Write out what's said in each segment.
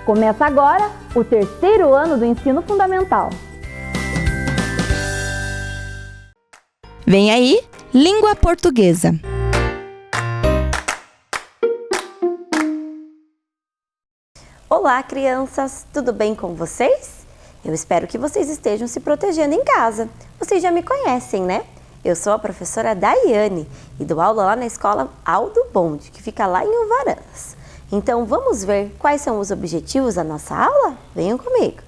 Começa agora o terceiro ano do ensino fundamental. Vem aí, língua portuguesa. Olá, crianças! Tudo bem com vocês? Eu espero que vocês estejam se protegendo em casa. Vocês já me conhecem, né? Eu sou a professora Daiane e dou aula lá na escola Aldo Bonde, que fica lá em Uvaranas. Então, vamos ver quais são os objetivos da nossa aula? Venham comigo!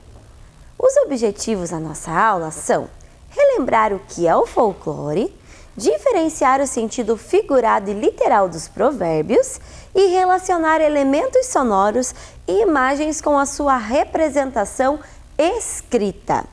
Os objetivos da nossa aula são relembrar o que é o folclore, diferenciar o sentido figurado e literal dos provérbios e relacionar elementos sonoros e imagens com a sua representação escrita.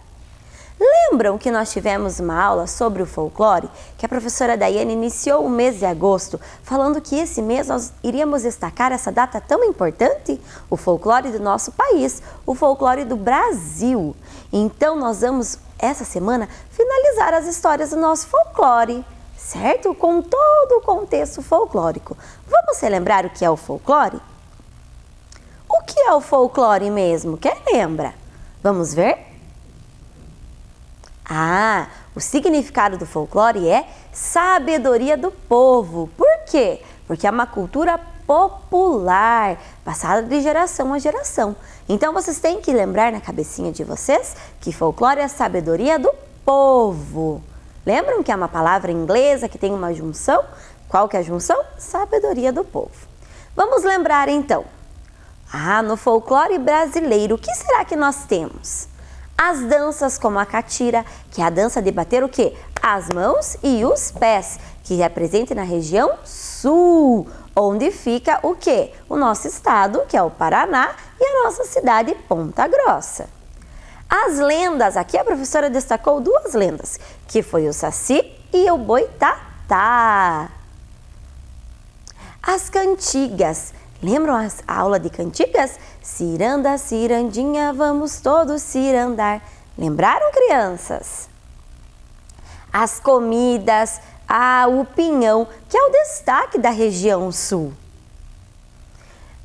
Lembram que nós tivemos uma aula sobre o folclore, que a professora Daiane iniciou o mês de agosto, falando que esse mês nós iríamos destacar essa data tão importante? O folclore do nosso país, o folclore do Brasil. Então nós vamos, essa semana, finalizar as histórias do nosso folclore, certo? Com todo o contexto folclórico. Vamos relembrar o que é o folclore? O que é o folclore mesmo? Quem lembra? Vamos ver? O significado do folclore é sabedoria do povo. Por quê? Porque é uma cultura popular, passada de geração a geração. Então, vocês têm que lembrar na cabecinha de vocês que folclore é a sabedoria do povo. Lembram que é uma palavra inglesa que tem uma junção? Qual que é a junção? Sabedoria do povo. Vamos lembrar então. No folclore brasileiro, o que será que nós temos? As danças como a catira, que é a dança de bater o quê? As mãos e os pés, que é presente na região sul, onde fica o quê? O nosso estado, que é o Paraná, e a nossa cidade, Ponta Grossa. As lendas, aqui a professora destacou duas lendas, que foi o Saci e o Boitatá. As cantigas. Lembram a aula de cantigas? Ciranda, cirandinha, vamos todos cirandar. Lembraram, crianças? As comidas, o pinhão, que é o destaque da região sul.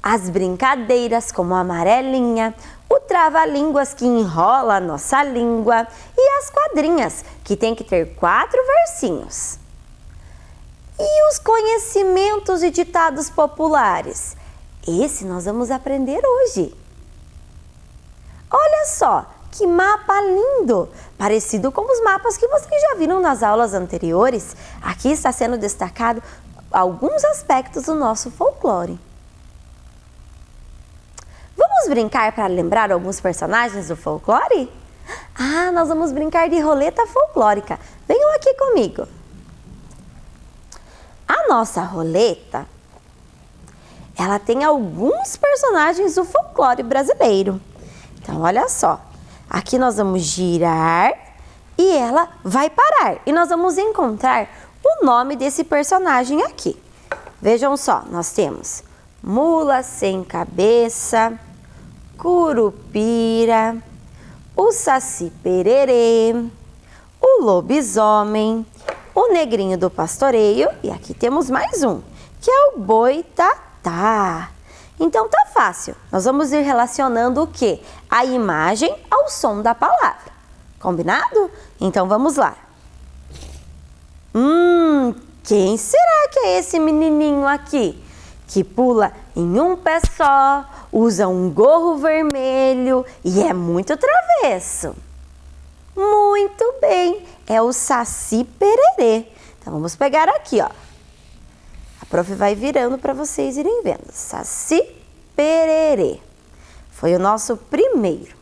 As brincadeiras, como a amarelinha, o trava-línguas, que enrola a nossa língua, e as quadrinhas, que tem que ter 4 versinhos. E os conhecimentos e ditados populares? Esse nós vamos aprender hoje. Olha só, que mapa lindo! Parecido com os mapas que vocês já viram nas aulas anteriores. Aqui está sendo destacado alguns aspectos do nosso folclore. Vamos brincar para lembrar alguns personagens do folclore? Nós vamos brincar de roleta folclórica. Venham aqui comigo. A nossa roleta, ela tem alguns personagens do folclore brasileiro. Então, olha só. Aqui nós vamos girar e ela vai parar. E nós vamos encontrar o nome desse personagem aqui. Vejam só, nós temos mula sem cabeça, curupira, o Saci Pererê, o lobisomem, o negrinho do pastoreio e aqui temos mais um, que é o Boitatá. Então tá fácil. Nós vamos ir relacionando o quê? A imagem ao som da palavra. Combinado? Então vamos lá. Quem será que é esse menininho aqui? Que pula em um pé só, usa um gorro vermelho e é muito travesso. Muito bem, é o Saci Pererê. Então vamos pegar aqui, ó. A prof vai virando para vocês irem vendo. Saci Pererê. Foi o nosso primeiro.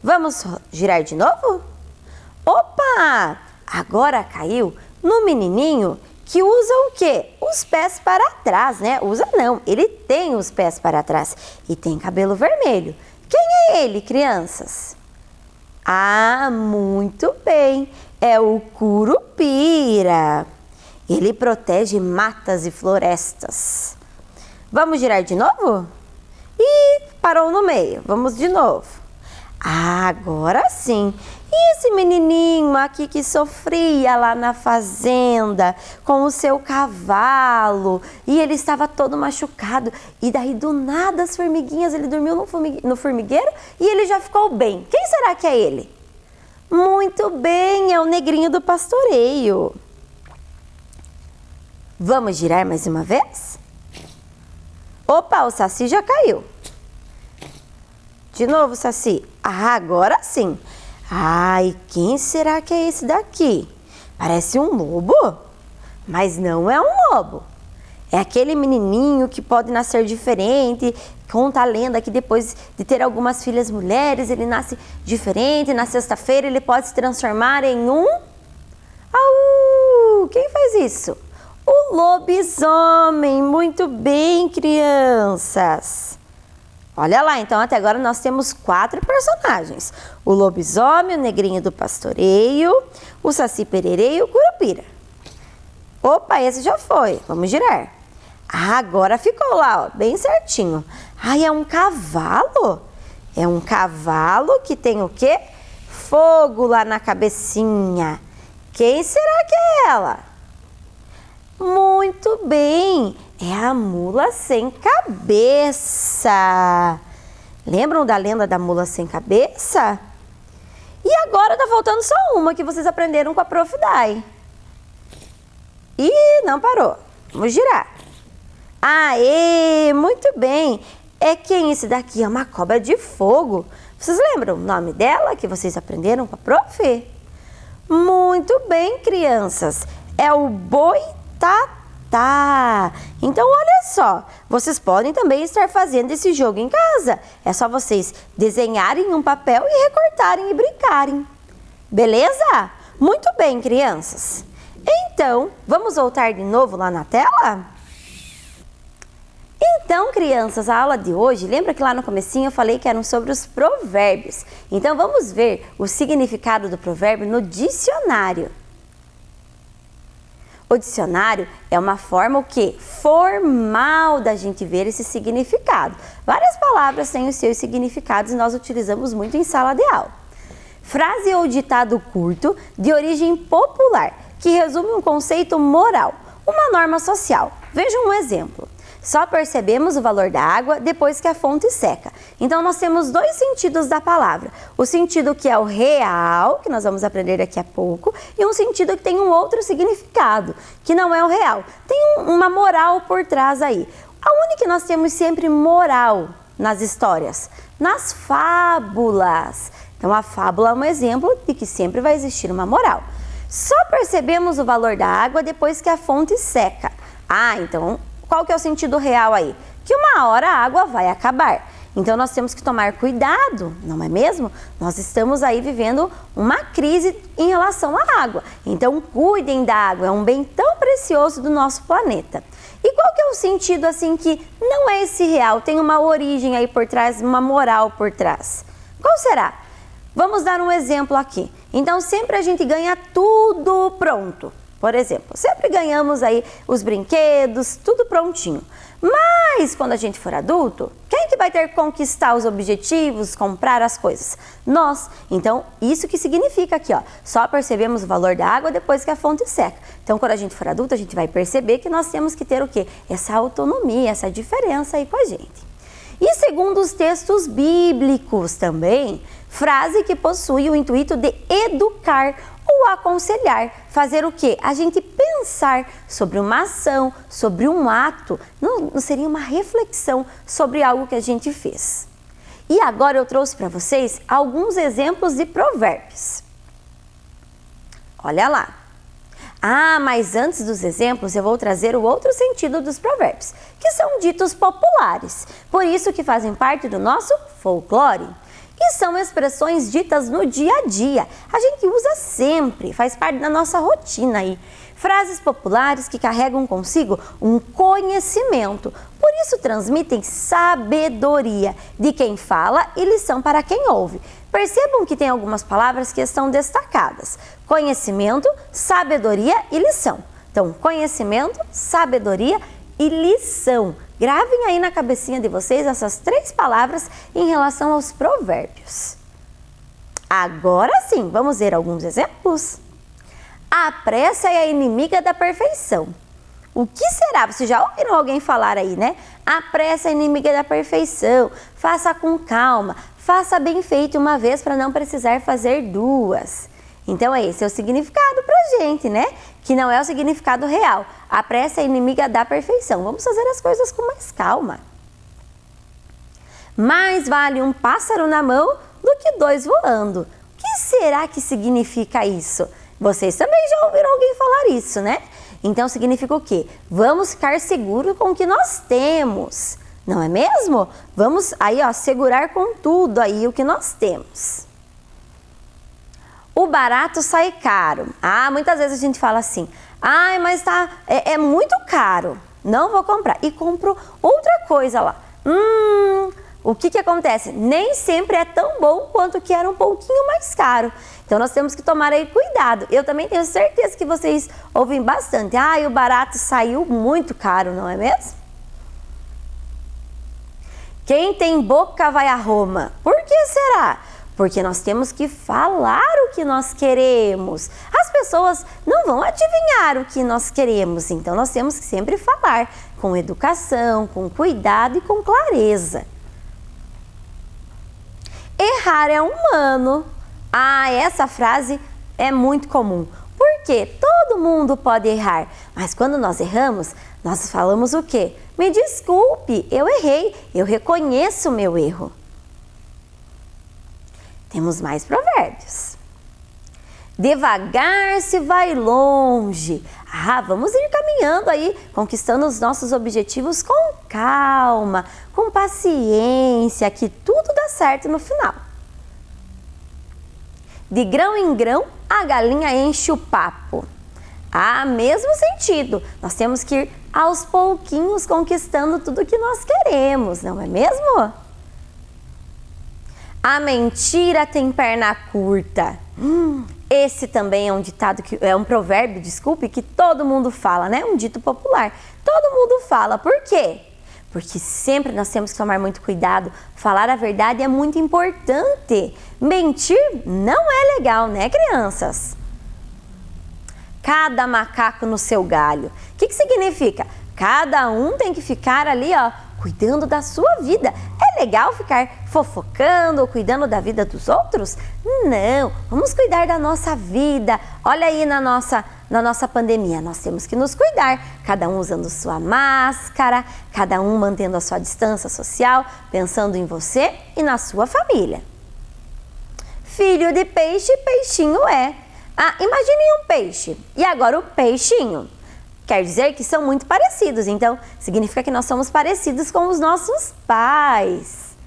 Vamos girar de novo? Opa! Agora caiu no menininho que usa o quê? Os pés para trás, né? Usa não, ele tem os pés para trás e tem cabelo vermelho. Quem é ele, crianças? Muito bem, é o curupira. Ele protege matas e florestas. Vamos girar de novo? Ih, parou no meio. Vamos de novo. Agora sim. E esse menininho bichinho aqui que sofria lá na fazenda com o seu cavalo e ele estava todo machucado. E daí do nada as formiguinhas, ele dormiu no formigueiro e ele já ficou bem. Quem será que é ele? Muito bem, é o negrinho do pastoreio. Vamos girar mais uma vez? Opa, o Saci já caiu. De novo, Saci. Ah, agora sim. Ai, quem será que é esse daqui? Parece um lobo, mas não é um lobo. É aquele menininho que pode nascer diferente. Conta a lenda que depois de ter algumas filhas mulheres, ele nasce diferente. Na sexta-feira ele pode se transformar em um... Quem faz isso? O lobisomem. Muito bem, crianças. Olha lá, então até agora nós temos 4 personagens. O lobisomem, o negrinho do pastoreio, o Saci Pererê e o Curupira. Opa, esse já foi. Vamos girar. Ah, agora ficou lá, ó, bem certinho. Ai, é um cavalo? É um cavalo que tem o quê? Fogo lá na cabecinha. Quem será que é ela? Muito bem, é a mula sem cabeça. Lembram da lenda da mula sem cabeça? E agora tá faltando só uma que vocês aprenderam com a Prof. Dai. Ih, não parou. Vamos girar. Aê, muito bem. É quem esse daqui? É uma cobra de fogo. Vocês lembram o nome dela que vocês aprenderam com a Prof? Muito bem, crianças. É o Boitatá. Então, olha só, vocês podem também estar fazendo esse jogo em casa. É só vocês desenharem um papel e recortarem e brincarem. Beleza? Muito bem, crianças. Então, vamos voltar de novo lá na tela? Então, crianças, a aula de hoje, lembra que lá no comecinho eu falei que eram sobre os provérbios? Então, vamos ver o significado do provérbio no dicionário. O dicionário é uma forma o quê? Formal da gente ver esse significado. Várias palavras têm os seus significados e nós utilizamos muito em sala de aula. Frase ou ditado curto de origem popular, que resume um conceito moral, uma norma social. Veja um exemplo. Só percebemos o valor da água depois que a fonte seca. Então, nós temos 2 sentidos da palavra. O sentido que é o real, que nós vamos aprender daqui a pouco, e um sentido que tem um outro significado, que não é o real. Tem uma moral por trás aí. Aonde que nós temos sempre moral nas histórias? Nas fábulas. Então, a fábula é um exemplo de que sempre vai existir uma moral. Só percebemos o valor da água depois que a fonte seca. Então... qual que é o sentido real aí? Que uma hora a água vai acabar. Então, nós temos que tomar cuidado, não é mesmo? Nós estamos aí vivendo uma crise em relação à água. Então, cuidem da água, é um bem tão precioso do nosso planeta. E qual que é o sentido assim que não é esse real, tem uma origem aí por trás, uma moral por trás? Qual será? Vamos dar um exemplo aqui. Então, sempre a gente ganha tudo pronto. Por exemplo, sempre ganhamos aí os brinquedos, tudo prontinho. Mas quando a gente for adulto, quem que vai ter que conquistar os objetivos, comprar as coisas? Nós. Então, isso que significa aqui, ó. Só percebemos o valor da água depois que a fonte seca. Então, quando a gente for adulto, a gente vai perceber que nós temos que ter o quê? Essa autonomia, essa diferença aí com a gente. E segundo os textos bíblicos também, frase que possui o intuito de educar ou aconselhar, fazer o quê? A gente pensar sobre uma ação, sobre um ato, não seria uma reflexão sobre algo que a gente fez. E agora eu trouxe para vocês alguns exemplos de provérbios. Olha lá. Mas antes dos exemplos eu vou trazer o outro sentido dos provérbios, que são ditos populares, por isso que fazem parte do nosso folclore. E são expressões ditas no dia a dia. A gente usa sempre, faz parte da nossa rotina aí. Frases populares que carregam consigo um conhecimento. Por isso transmitem sabedoria de quem fala e lição para quem ouve. Percebam que tem algumas palavras que estão destacadas. Conhecimento, sabedoria e lição. Então, conhecimento, sabedoria e lição. Gravem aí na cabecinha de vocês essas 3 palavras em relação aos provérbios. Agora sim, vamos ver alguns exemplos? A pressa é a inimiga da perfeição. O que será? Vocês já ouviram alguém falar aí, né? A pressa é a inimiga da perfeição. Faça com calma, faça bem feito uma vez para não precisar fazer duas. Então, esse é o significado pra gente, né? Que não é o significado real. A pressa é inimiga da perfeição. Vamos fazer as coisas com mais calma. Mais vale um pássaro na mão do que dois voando. O que será que significa isso? Vocês também já ouviram alguém falar isso, né? Então, significa o quê? Vamos ficar seguros com o que nós temos, não é mesmo? Vamos aí, ó, segurar com tudo aí o que nós temos. O barato sai caro. Muitas vezes a gente fala assim, mas é muito caro, não vou comprar. E compro outra coisa lá. O que acontece? Nem sempre é tão bom quanto que era um pouquinho mais caro. Então, nós temos que tomar aí cuidado. Eu também tenho certeza que vocês ouvem bastante. O barato saiu muito caro, não é mesmo? Quem tem boca vai a Roma. Por que será? Porque nós temos que falar o que nós queremos. As pessoas não vão adivinhar o que nós queremos. Então, nós temos que sempre falar com educação, com cuidado e com clareza. Errar é humano. Essa frase é muito comum. Por quê? Todo mundo pode errar. Mas quando nós erramos, nós falamos o quê? Me desculpe, eu errei, eu reconheço o meu erro. Temos mais provérbios. Devagar se vai longe. Vamos ir caminhando aí, conquistando os nossos objetivos com calma, com paciência, que tudo dá certo no final. De grão em grão, a galinha enche o papo. Mesmo sentido. Nós temos que ir aos pouquinhos conquistando tudo que nós queremos, não é mesmo? A mentira tem perna curta. Esse também é um ditado, é um provérbio, desculpe, que todo mundo fala, né? Um dito popular. Todo mundo fala. Por quê? Porque sempre nós temos que tomar muito cuidado. Falar a verdade é muito importante. Mentir não é legal, né, crianças? Cada macaco no seu galho. O que significa? Cada um tem que ficar ali, ó, cuidando da sua vida. É legal ficar fofocando ou cuidando da vida dos outros? Não, vamos cuidar da nossa vida. Olha aí na nossa pandemia, nós temos que nos cuidar. Cada um usando sua máscara, cada um mantendo a sua distância social, pensando em você e na sua família. Filho de peixe, peixinho é. Imagine um peixe e agora o peixinho. Quer dizer que são muito parecidos, então significa que nós somos parecidos com os nossos pais.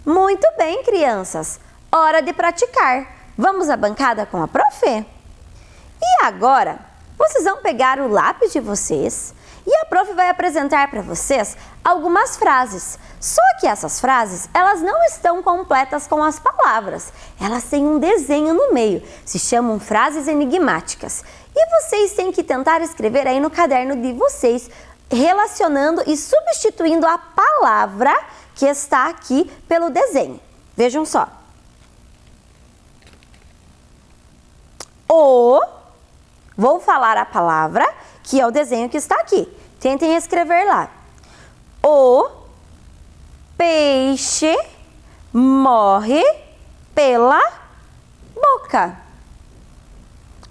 Muito bem, crianças, hora de praticar. Vamos à bancada com a prof? E agora, vocês vão pegar o lápis de vocês e a prof vai apresentar para vocês algumas frases. Só que essas frases, elas não estão completas com as palavras. Elas têm um desenho no meio. Se chamam frases enigmáticas. E vocês têm que tentar escrever aí no caderno de vocês, relacionando e substituindo a palavra que está aqui pelo desenho. Vejam só. Vou falar a palavra, que é o desenho que está aqui. Tentem escrever lá. O peixe morre pela boca.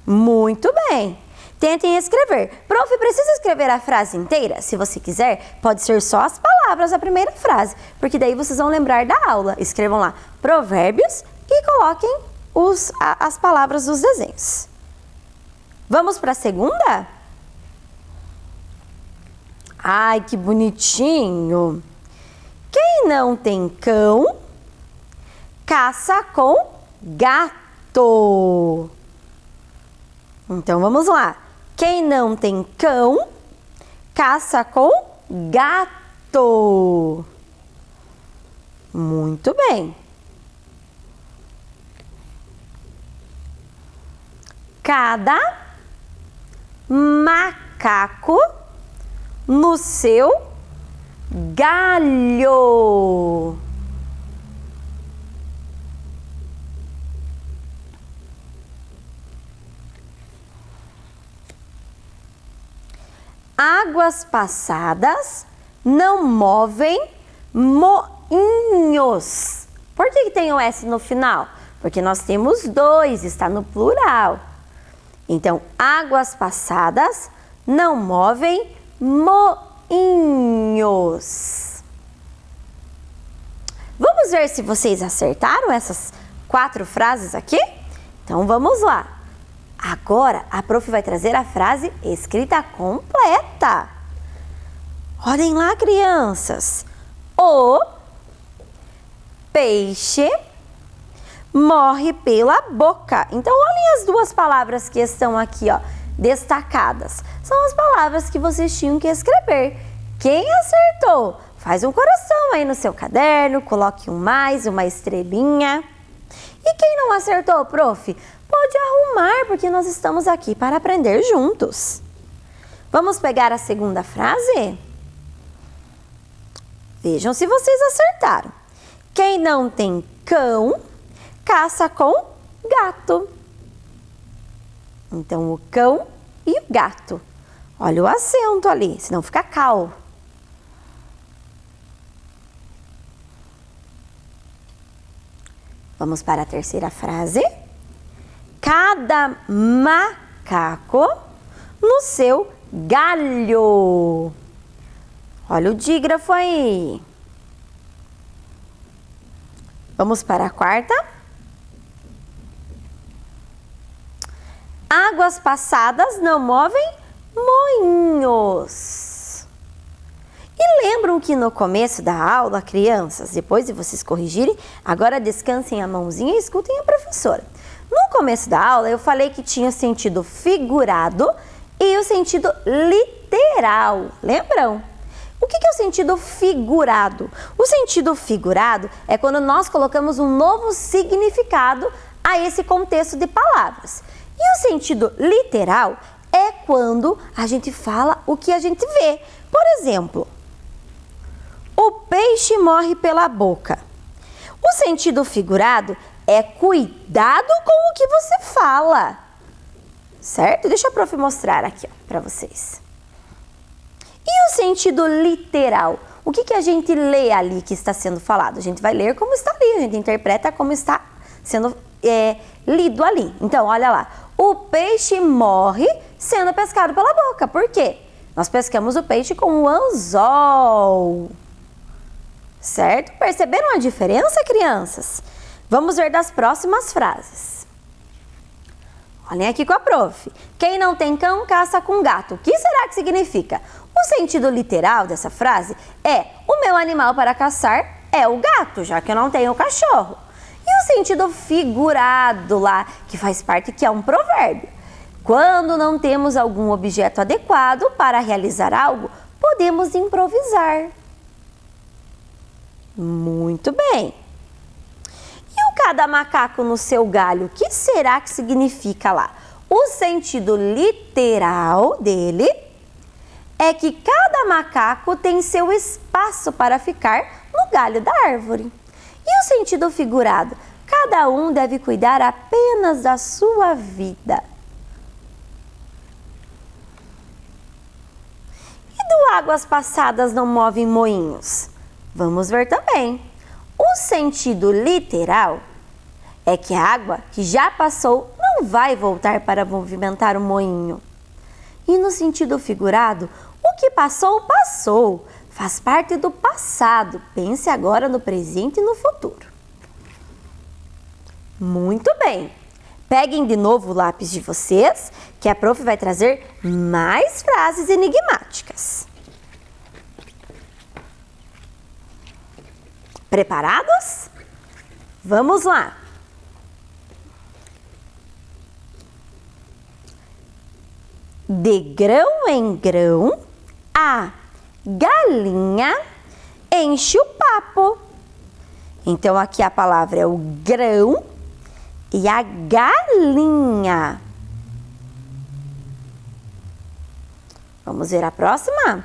Muito bem. Tentem escrever. Prof, precisa escrever a frase inteira? Se você quiser, pode ser só as palavras da primeira frase, porque daí vocês vão lembrar da aula. Escrevam lá provérbios e coloquem as palavras dos desenhos. Vamos para a segunda? Ai, que bonitinho! Quem não tem cão, caça com gato. Então, vamos lá. Quem não tem cão, caça com gato. Muito bem. Cada macaco no seu galho. águas passadas não movem moinhos. Por que tem o S no final? Porque nós temos dois, está no plural. Então, águas passadas não movem moinhos. Vamos ver se vocês acertaram essas 4 frases aqui? Então, vamos lá. Agora, a prof vai trazer a frase escrita completa. Olhem lá, crianças. O peixe morre pela boca. Então, olhem as 2 palavras que estão aqui, ó, destacadas. São as palavras que vocês tinham que escrever. Quem acertou? Faz um coração aí no seu caderno, coloque um mais, uma estrelinha. E quem não acertou, prof? Pode arrumar, porque nós estamos aqui para aprender juntos. Vamos pegar a segunda frase? Vejam se vocês acertaram. Quem não tem cão, caça com gato. Então, o cão e o gato. Olha o acento ali, senão fica cal. Vamos para a terceira frase. Cada macaco no seu galho. Olha o dígrafo aí. Vamos para a quarta. Águas passadas não movem moinhos. E lembram que no começo da aula, crianças, depois de vocês corrigirem, agora descansem a mãozinha e escutem a professora. No começo da aula, eu falei que tinha o sentido figurado e o sentido literal. Lembram? O que é o sentido figurado? O sentido figurado é quando nós colocamos um novo significado a esse contexto de palavras. E o sentido literal é quando a gente fala o que a gente vê. Por exemplo, o peixe morre pela boca. O sentido figurado é cuidado com o que você fala. Certo? Deixa a prof mostrar aqui para vocês. E o sentido literal? O que a gente lê ali que está sendo falado? A gente vai ler como está ali, a gente interpreta como está sendo lido ali. Então, olha lá. O peixe morre sendo pescado pela boca. Por quê? Nós pescamos o peixe com o anzol. Certo? Perceberam a diferença, crianças? Vamos ver das próximas frases. Olhem aqui com a prof. Quem não tem cão, caça com gato. O que será que significa? O sentido literal dessa frase é: o meu animal para caçar é o gato, já que eu não tenho cachorro. E o sentido figurado lá, que faz parte, que é um provérbio. Quando não temos algum objeto adequado para realizar algo, podemos improvisar. Muito bem. E o cada macaco no seu galho, o que será que significa lá? O sentido literal dele é que cada macaco tem seu espaço para ficar no galho da árvore. E o sentido figurado? Cada um deve cuidar apenas da sua vida. E do águas passadas não movem moinhos? Vamos ver também. O sentido literal é que a água que já passou não vai voltar para movimentar o moinho. E no sentido figurado, o que passou, passou. Faz parte do passado. Pense agora no presente e no futuro. Muito bem. Peguem de novo o lápis de vocês, que a prof vai trazer mais frases enigmáticas. Preparados? Vamos lá! De grão em grão, a galinha enche o papo. Então, aqui a palavra é o grão e a galinha. Vamos ver a próxima?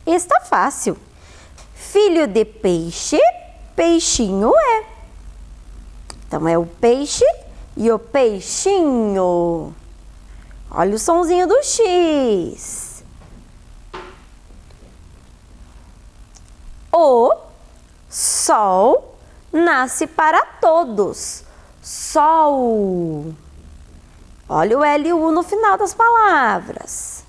Está fácil. Filho de peixe, peixinho é. Então, é o peixe e o peixinho. Olha o sonzinho do X. sol nasce para todos. Sol. Olha o L e o U no final das palavras.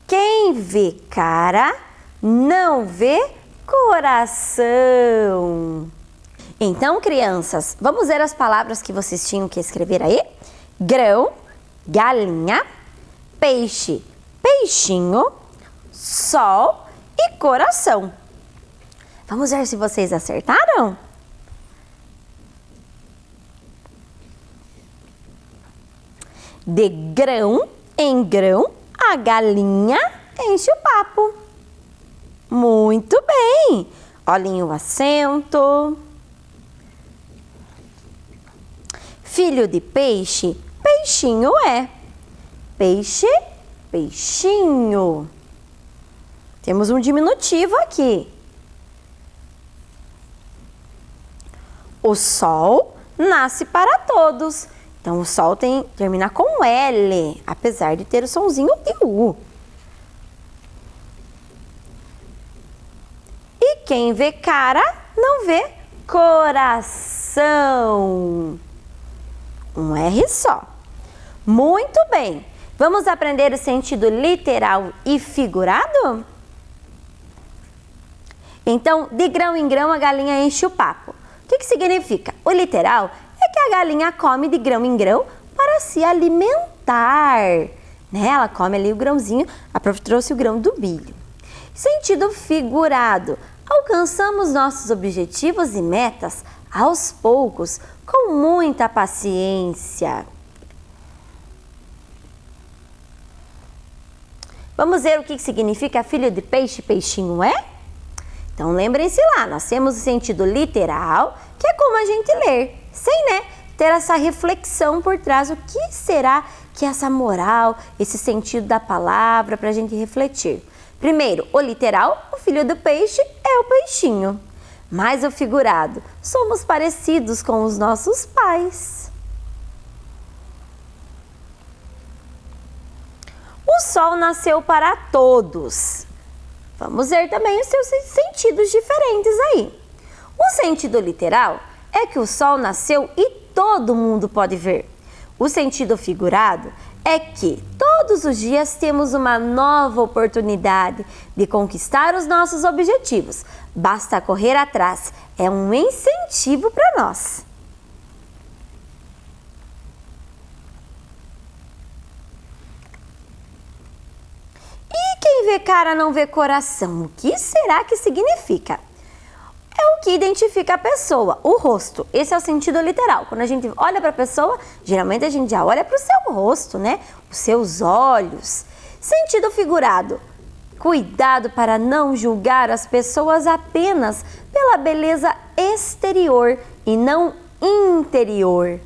Quem vê cara, não vê coração. Então, crianças, vamos ver as palavras que vocês tinham que escrever aí? Grão, galinha, peixe, peixinho, sol e coração. Vamos ver se vocês acertaram? De grão em grão, a galinha enche o papo. Muito bem! Olhem o acento. Filho de peixe, peixinho é. Peixe, peixinho. Temos um diminutivo aqui. O sol nasce para todos. Então, o sol termina com L, apesar de ter o sonzinho de U. E quem vê cara, não vê coração. Um R só. Muito bem. Vamos aprender o sentido literal e figurado? Então, de grão em grão, a galinha enche o papo. O que significa? O literal é que a galinha come de grão em grão para se alimentar. Né? Ela come ali o grãozinho, a prof trouxe o grão do milho. Sentido figurado. Alcançamos nossos objetivos e metas aos poucos, com muita paciência. Vamos ver o que significa filho de peixe, peixinho é? Então, lembrem-se lá, nós temos o sentido literal, que é como a gente ler, sem, ter essa reflexão por trás, o que será que é essa moral, esse sentido da palavra para a gente refletir. Primeiro, o literal, o filho do peixe é o peixinho. Mas o figurado, somos parecidos com os nossos pais. O sol nasceu para todos. Vamos ver também os seus sentidos diferentes aí. O sentido literal é que o sol nasceu e todo mundo pode ver. O sentido figurado é que todos os dias temos uma nova oportunidade de conquistar os nossos objetivos. Basta correr atrás, é um incentivo para nós. E quem vê cara não vê coração, o que será que significa? É o que identifica a pessoa, o rosto. Esse é o sentido literal. Quando a gente olha para a pessoa, geralmente a gente já olha para o seu rosto, os seus olhos. Sentido figurado. Cuidado para não julgar as pessoas apenas pela beleza exterior e não interior.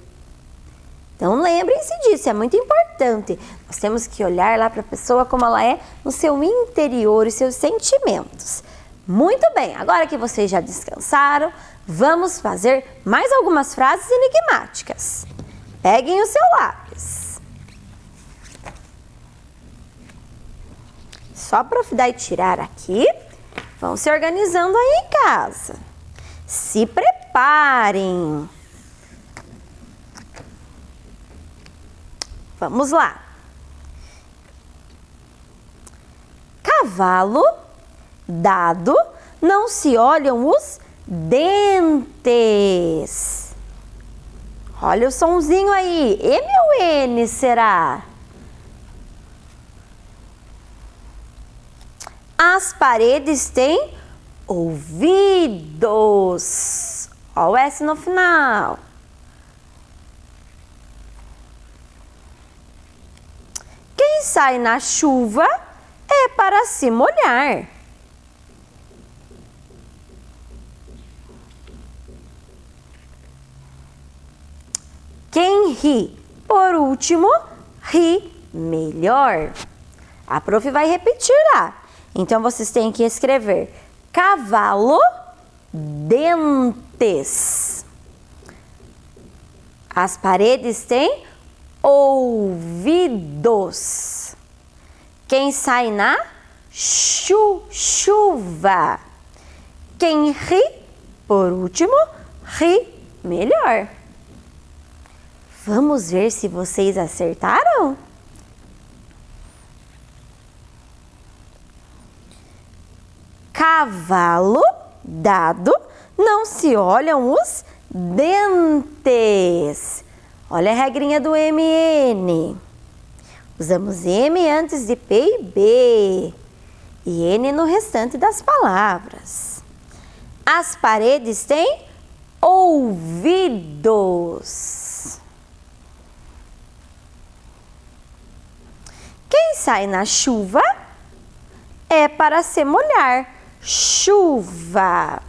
Então lembrem-se disso, é muito importante. Nós temos que olhar lá para a pessoa como ela é no seu interior e seus sentimentos. Muito bem, agora que vocês já descansaram, vamos fazer mais algumas frases enigmáticas. Peguem o seu lápis. Só para dar e tirar aqui, vão se organizando aí em casa. Se preparem. Vamos lá. Cavalo, dado, não se olham os dentes. Olha o sonzinho aí. M ou N será? As paredes têm ouvidos. Olha o S no final. Quem sai na chuva é para se molhar. Quem ri por último, ri melhor. A prof vai repetir lá. Então, vocês têm que escrever cavalo, dentes. As paredes têm ouvidos. Quem sai na chuva. Quem ri, por último, ri melhor. Vamos ver se vocês acertaram? Cavalo dado, não se olham os dentes. Olha a regrinha do MN. Usamos M antes de P e B e N no restante das palavras. As paredes têm ouvidos. Quem sai na chuva é para se molhar. Chuva.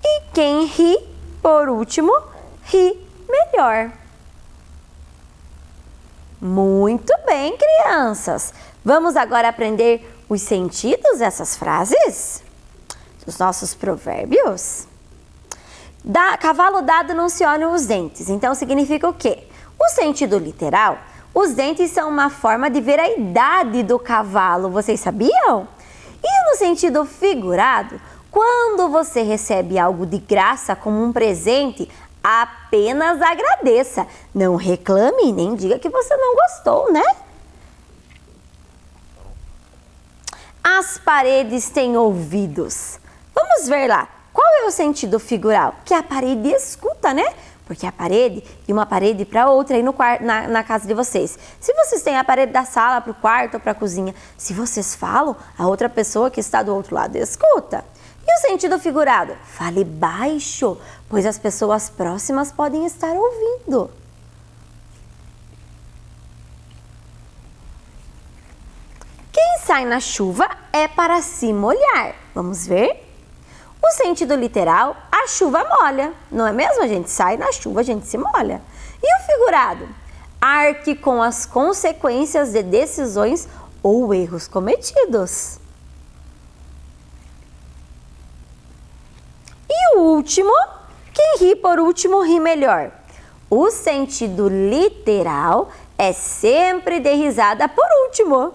E quem ri, por último, ri melhor. Muito bem, crianças! Vamos agora aprender os sentidos dessas frases? Os nossos provérbios? Cavalo dado não se olham os dentes. Então, significa o quê? O sentido literal, os dentes são uma forma de ver a idade do cavalo. Vocês sabiam? E no sentido figurado, quando você recebe algo de graça como um presente, apenas agradeça. Não reclame e nem diga que você não gostou, né? As paredes têm ouvidos. Vamos ver lá. Qual é o sentido figural? Que a parede escuta, né? Porque a parede, de uma parede para outra aí no quarto, na casa de vocês. Se vocês têm a parede da sala para o quarto ou para a cozinha, se vocês falam, a outra pessoa que está do outro lado escuta. E o sentido figurado? Fale baixo, pois as pessoas próximas podem estar ouvindo. Quem sai na chuva é para se molhar. Vamos ver? O sentido literal, a chuva molha. Não é mesmo? A gente sai na chuva, a gente se molha. E o figurado? Arque com as consequências de decisões ou erros cometidos. E o último, quem ri por último ri melhor. O sentido literal é sempre de risada por último.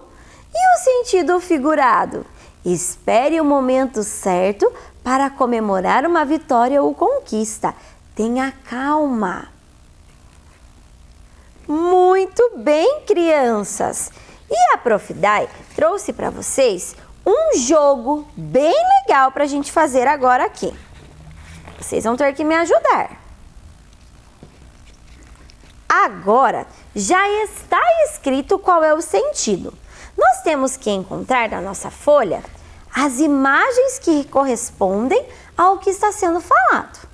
E o sentido figurado? Espere o momento certo para comemorar uma vitória ou conquista. Tenha calma. Muito bem, crianças! E a Prof. Dai trouxe para vocês um jogo bem legal para a gente fazer agora aqui. Vocês vão ter que me ajudar. Agora, já está escrito qual é o sentido. Nós temos que encontrar na nossa folha as imagens que correspondem ao que está sendo falado.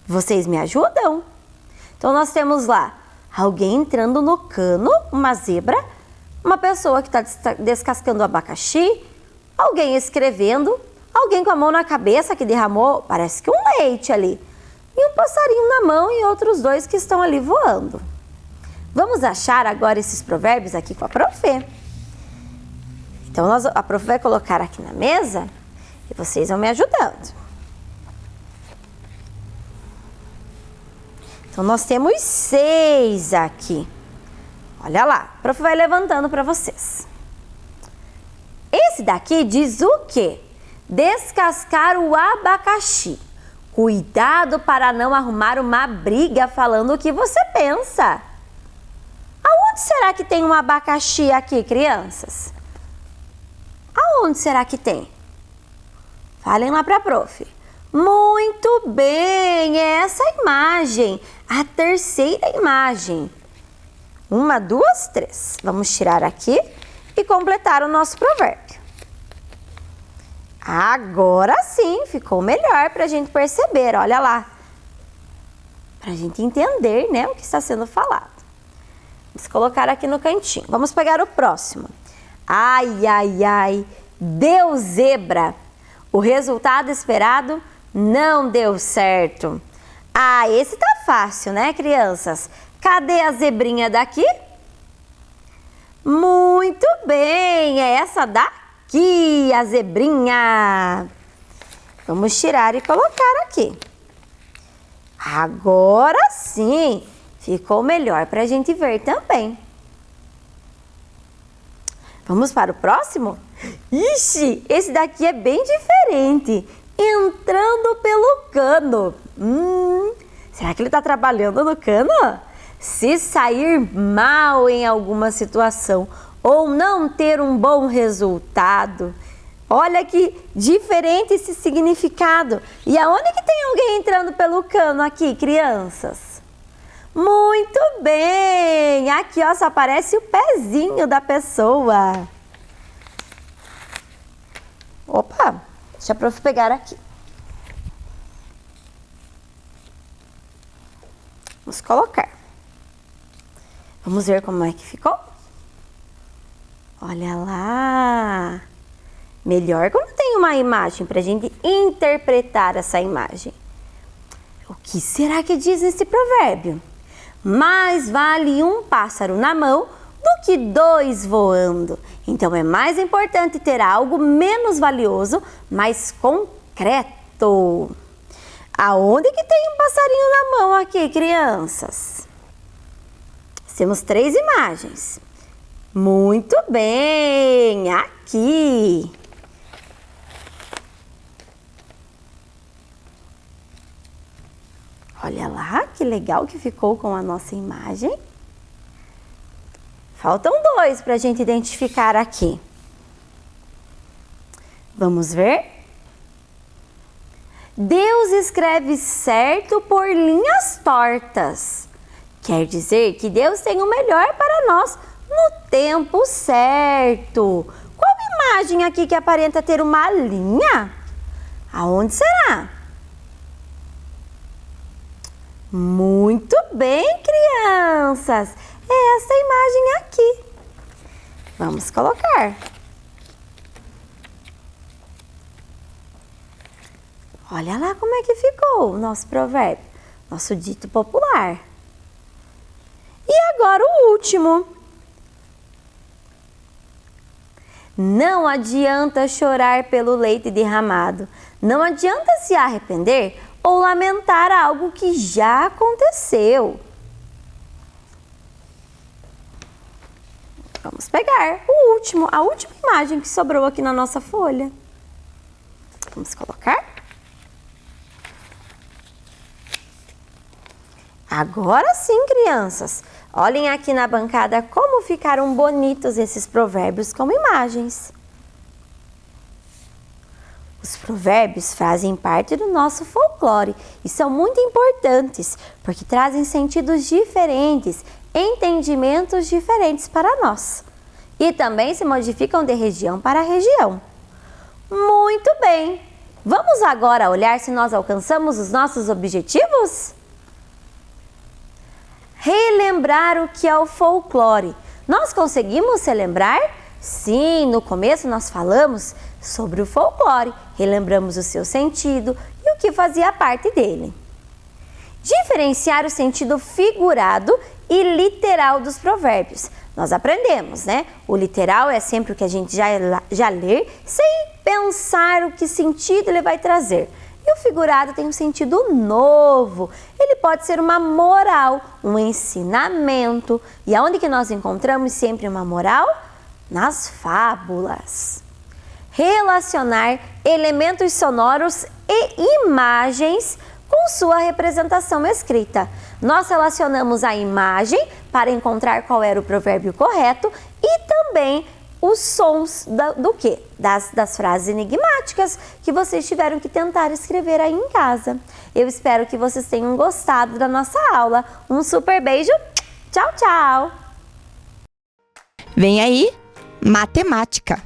Vocês me ajudam? Então, nós temos lá alguém entrando no cano, uma zebra, uma pessoa que está descascando o abacaxi, alguém escrevendo, alguém com a mão na cabeça que derramou, parece que um leite ali, e um passarinho na mão e outros dois que estão ali voando. Vamos achar agora esses provérbios aqui com a Prof. Então, a Prof vai colocar aqui na mesa e vocês vão me ajudando. Então, nós temos 6 aqui. Olha lá, a Prof vai levantando para vocês. Esse daqui diz o quê? Descascar o abacaxi. Cuidado para não arrumar uma briga falando o que você pensa. Aonde será que tem um abacaxi aqui, crianças? Aonde será que tem? Falem lá para a Prof. Muito bem, é essa imagem, a terceira imagem. 1, 2, 3. Vamos tirar aqui e completar o nosso provérbio. Agora sim, ficou melhor para a gente perceber, olha lá. Para a gente entender, né, o que está sendo falado. Vamos colocar aqui no cantinho. Vamos pegar o próximo. Ai, ai, ai, deu zebra. O resultado esperado não deu certo. Ah, esse tá fácil, né, crianças? Cadê a zebrinha daqui? Muito bem, é essa daqui, a zebrinha. Vamos tirar e colocar aqui. Agora sim, ficou melhor para a gente ver também. Vamos para o próximo? Ixi, esse daqui é bem diferente. Entrando pelo cano. Será que ele está trabalhando no cano? Se sair mal em alguma situação ou não ter um bom resultado. Olha que diferente esse significado. E aonde que tem alguém entrando pelo cano aqui, crianças? Muito bem! Aqui, ó, só aparece o pezinho da pessoa. Opa, deixa a prof pegar aqui. Vamos colocar. Vamos ver como é que ficou? Olha lá! Melhor quando tem uma imagem para a gente interpretar essa imagem. O que será que diz esse provérbio? Mais vale um pássaro na mão do que dois voando. Então é mais importante ter algo menos valioso, mais concreto. Aonde que tem um passarinho na mão aqui, crianças? Temos 3 imagens. Muito bem, aqui. Olha lá, que legal que ficou com a nossa imagem. Faltam 2 para a gente identificar aqui. Vamos ver? Deus escreve certo por linhas tortas. Quer dizer que Deus tem o melhor para nós no tempo certo. Qual imagem aqui que aparenta ter uma linha? Aonde será? Muito bem, crianças! É essa imagem aqui. Vamos colocar. Olha lá como é que ficou o nosso provérbio, nosso dito popular. E agora o último. Não adianta chorar pelo leite derramado. Não adianta se arrepender ou lamentar algo que já aconteceu. Vamos pegar a última imagem que sobrou aqui na nossa folha. Vamos colocar. Agora sim, crianças, olhem aqui na bancada como ficaram bonitos esses provérbios como imagens. Os provérbios fazem parte do nosso folclore e são muito importantes porque trazem sentidos diferentes, entendimentos diferentes para nós. E também se modificam de região para região. Muito bem! Vamos agora olhar se nós alcançamos os nossos objetivos? Relembrar o que é o folclore. Nós conseguimos relembrar? Sim, no começo nós falamos sobre o folclore, relembramos o seu sentido e o que fazia parte dele. Diferenciar o sentido figurado e literal dos provérbios. Nós aprendemos, né? O literal é sempre o que a gente já lê sem pensar o que sentido ele vai trazer. E o figurado tem um sentido novo. Ele pode ser uma moral, um ensinamento. E aonde que nós encontramos sempre uma moral? Nas fábulas. Relacionar elementos sonoros e imagens com sua representação escrita. Nós relacionamos a imagem para encontrar qual era o provérbio correto e também os sons do quê? Das frases enigmáticas que vocês tiveram que tentar escrever aí em casa. Eu espero que vocês tenham gostado da nossa aula. Um super beijo. Tchau, tchau. Vem aí, matemática.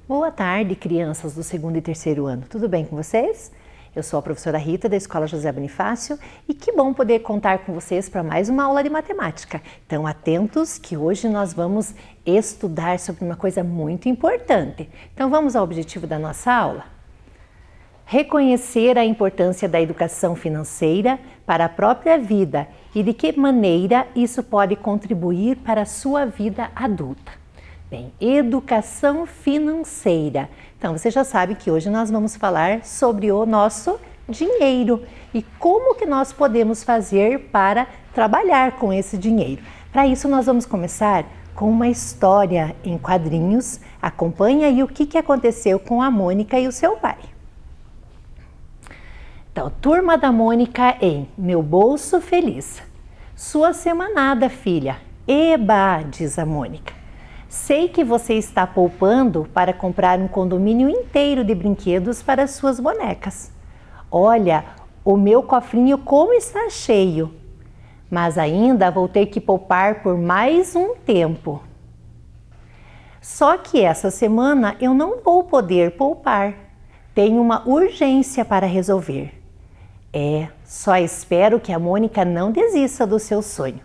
Boa tarde, crianças do 2º e 3º ano. Tudo bem com vocês? Eu sou a professora Rita, da Escola José Bonifácio, e que bom poder contar com vocês para mais uma aula de matemática. Então, atentos que hoje nós vamos estudar sobre uma coisa muito importante. Então, vamos ao objetivo da nossa aula? Reconhecer a importância da educação financeira para a própria vida e de que maneira isso pode contribuir para a sua vida adulta. Bem, educação financeira. Então, você já sabe que hoje nós vamos falar sobre o nosso dinheiro e como que nós podemos fazer para trabalhar com esse dinheiro. Para isso, nós vamos começar com uma história em quadrinhos. Acompanha aí o que aconteceu com a Mônica e o seu pai. Então, Turma da Mônica em Meu Bolso Feliz. Sua semanada, filha. Eba, diz a Mônica. Sei que você está poupando para comprar um condomínio inteiro de brinquedos para suas bonecas. Olha, o meu cofrinho como está cheio. Mas ainda vou ter que poupar por mais um tempo. Só que essa semana eu não vou poder poupar. Tenho uma urgência para resolver. Só espero que a Mônica não desista do seu sonho.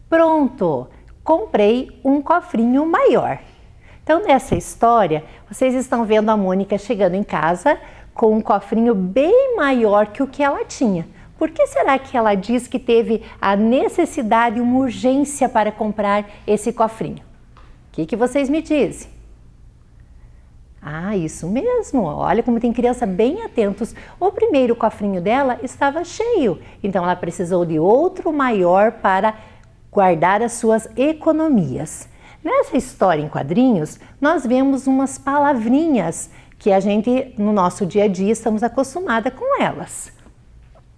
Pronto, comprei um cofrinho maior. Então, nessa história, vocês estão vendo a Mônica chegando em casa com um cofrinho bem maior que o que ela tinha. Por que será que ela diz que teve a necessidade, uma urgência para comprar esse cofrinho? O que vocês me dizem? Isso mesmo, olha como tem criança bem atentos. O primeiro cofrinho dela estava cheio, então ela precisou de outro maior para guardar as suas economias. Nessa história em quadrinhos, nós vemos umas palavrinhas que a gente, no nosso dia a dia, estamos acostumados com elas.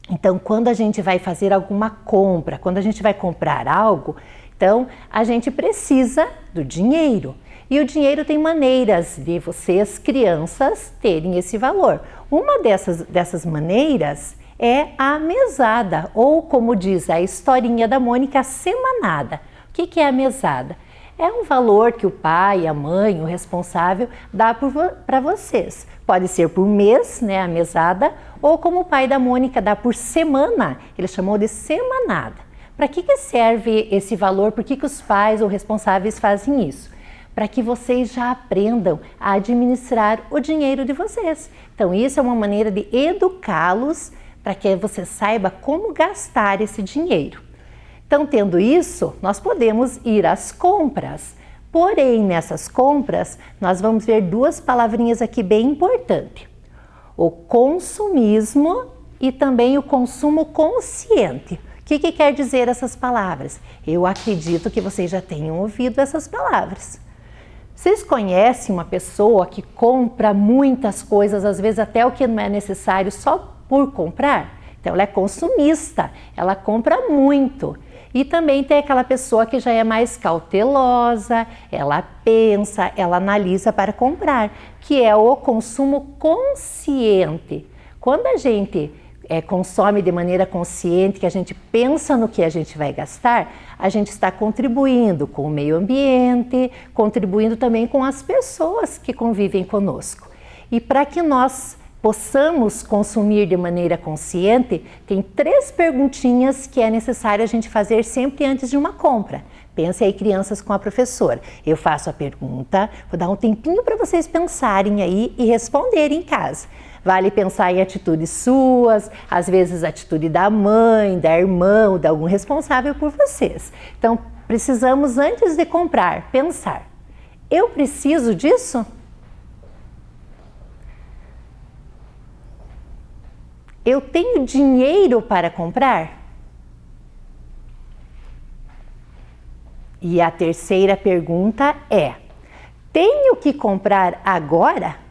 Então, quando a gente vai fazer alguma compra, quando a gente vai comprar algo, então a gente precisa do dinheiro. E o dinheiro tem maneiras de vocês, crianças, terem esse valor. Uma dessas maneiras é a mesada, ou como diz a historinha da Mônica, a semanada. O que é a mesada? É um valor que o pai, a mãe, o responsável dá para vocês. Pode ser por mês, né, a mesada, ou como o pai da Mônica dá por semana, ele chamou de semanada. Para que serve esse valor? Por que os pais ou responsáveis fazem isso? Para que vocês já aprendam a administrar o dinheiro de vocês. Então, isso é uma maneira de educá-los para que você saiba como gastar esse dinheiro. Então, tendo isso, nós podemos ir às compras. Porém, nessas compras, nós vamos ver duas palavrinhas aqui bem importantes. O consumismo e também o consumo consciente. O que quer dizer essas palavras? Eu acredito que vocês já tenham ouvido essas palavras. Vocês conhecem uma pessoa que compra muitas coisas, às vezes até o que não é necessário, só por comprar? Então, ela é consumista, ela compra muito. E também tem aquela pessoa que já é mais cautelosa, ela pensa, ela analisa para comprar, que é o consumo consciente. Quando a gente consome de maneira consciente, que a gente pensa no que a gente vai gastar, a gente está contribuindo com o meio ambiente, contribuindo também com as pessoas que convivem conosco. E para que nós possamos consumir de maneira consciente, tem 3 perguntinhas que é necessário a gente fazer sempre antes de uma compra. Pense aí, crianças, com a professora. Eu faço a pergunta, vou dar um tempinho para vocês pensarem aí e responderem em casa. Vale pensar em atitudes suas, às vezes atitude da mãe, da irmã ou de algum responsável por vocês. Então, precisamos, antes de comprar, pensar: eu preciso disso? Eu tenho dinheiro para comprar? E a terceira pergunta é: tenho que comprar agora?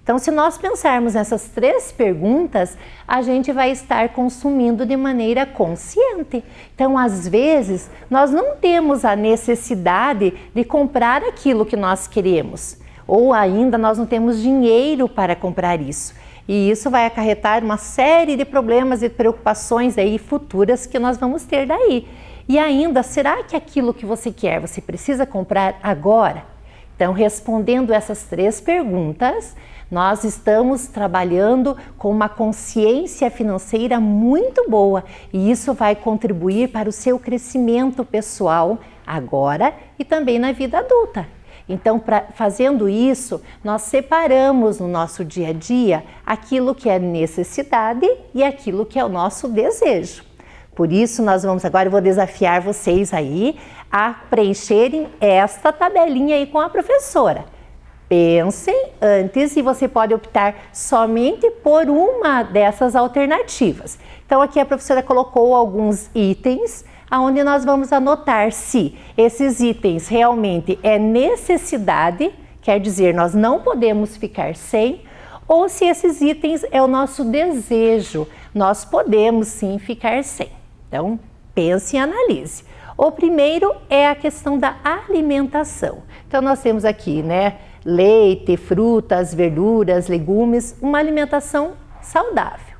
Então, se nós pensarmos nessas 3 perguntas, a gente vai estar consumindo de maneira consciente. Então, às vezes, nós não temos a necessidade de comprar aquilo que nós queremos, ou ainda nós não temos dinheiro para comprar isso. E isso vai acarretar uma série de problemas e preocupações aí futuras que nós vamos ter daí. E ainda, será que aquilo que você quer, você precisa comprar agora? Então, respondendo essas 3 perguntas, nós estamos trabalhando com uma consciência financeira muito boa e isso vai contribuir para o seu crescimento pessoal agora e também na vida adulta. Então, fazendo isso, nós separamos no nosso dia a dia aquilo que é necessidade e aquilo que é o nosso desejo. Por isso, nós vamos agora, eu vou desafiar vocês aí a preencherem esta tabelinha aí com a professora. Pensem antes e você pode optar somente por uma dessas alternativas. Então, aqui a professora colocou alguns itens onde nós vamos anotar se esses itens realmente é necessidade, quer dizer, nós não podemos ficar sem, ou se esses itens é o nosso desejo, nós podemos sim ficar sem. Então, pense e analise. O primeiro é a questão da alimentação. Então, nós temos aqui, né, leite, frutas, verduras, legumes, uma alimentação saudável.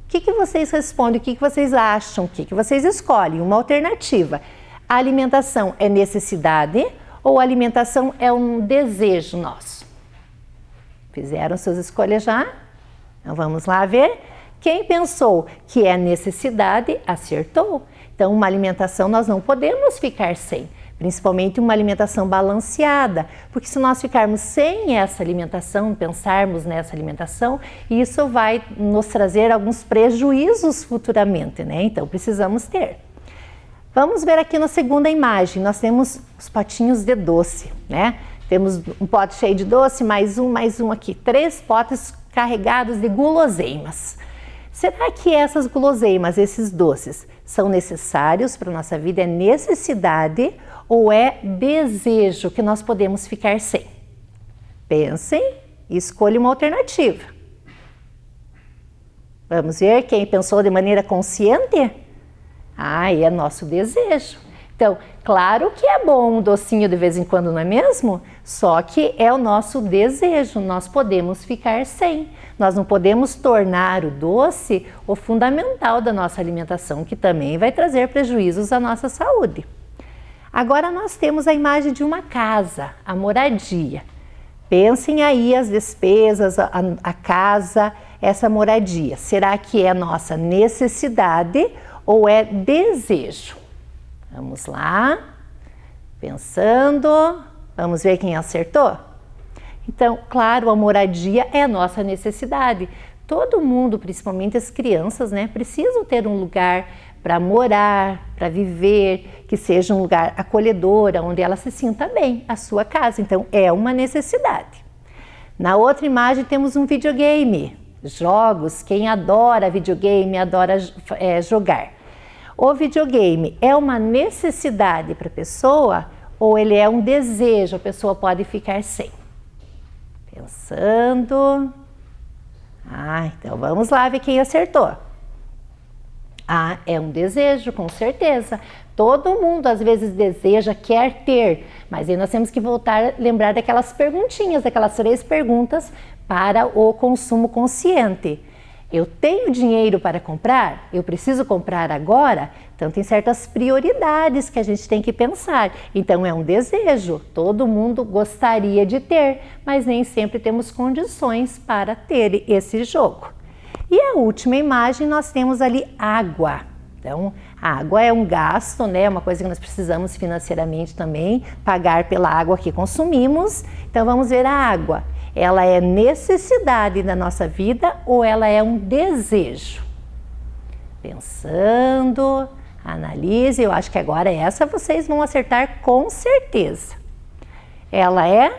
O que vocês respondem? O que vocês acham? O que vocês escolhem? Uma alternativa. A alimentação é necessidade ou a alimentação é um desejo nosso? Fizeram suas escolhas já? Então vamos lá ver. Quem pensou que é necessidade, acertou. Então uma alimentação nós não podemos ficar sem. Principalmente uma alimentação balanceada, porque se nós ficarmos sem essa alimentação, pensarmos nessa alimentação, isso vai nos trazer alguns prejuízos futuramente, né? Então precisamos ter. Vamos ver aqui na segunda imagem, nós temos os potinhos de doce, né? Temos um pote cheio de doce, mais um aqui, 3 potes carregados de guloseimas. Será que essas guloseimas, esses doces, são necessários para a nossa vida? É necessidade ou é desejo que nós podemos ficar sem? Pensem e escolha uma alternativa. Vamos ver quem pensou de maneira consciente? É nosso desejo. Então, claro que é bom um docinho de vez em quando, não é mesmo? Só que é o nosso desejo, nós podemos ficar sem. Nós não podemos tornar o doce o fundamental da nossa alimentação, que também vai trazer prejuízos à nossa saúde. Agora nós temos a imagem de uma casa, a moradia. Pensem aí as despesas, a casa, essa moradia. Será que é nossa necessidade ou é desejo? Vamos lá, pensando, vamos ver quem acertou? Então, claro, a moradia é a nossa necessidade. Todo mundo, principalmente as crianças, né, precisam ter um lugar para morar, para viver, que seja um lugar acolhedor, onde ela se sinta bem, a sua casa. Então, é uma necessidade. Na outra imagem temos um videogame, jogos, quem adora videogame, adora jogar. O videogame é uma necessidade para a pessoa ou ele é um desejo, a pessoa pode ficar sem? Pensando. Então vamos lá ver quem acertou. É um desejo, com certeza. Todo mundo às vezes deseja, quer ter, mas aí nós temos que voltar a lembrar daquelas perguntinhas, daquelas 3 perguntas para o consumo consciente. Eu tenho dinheiro para comprar? Eu preciso comprar agora? Então tem certas prioridades que a gente tem que pensar. Então é um desejo, todo mundo gostaria de ter, mas nem sempre temos condições para ter esse jogo. E a última imagem nós temos ali água. Então a água é um gasto, né? Uma coisa que nós precisamos financeiramente também, pagar pela água que consumimos. Então vamos ver a água. Ela é necessidade da nossa vida ou ela é um desejo? Pensando, analise, eu acho que agora essa vocês vão acertar com certeza. Ela é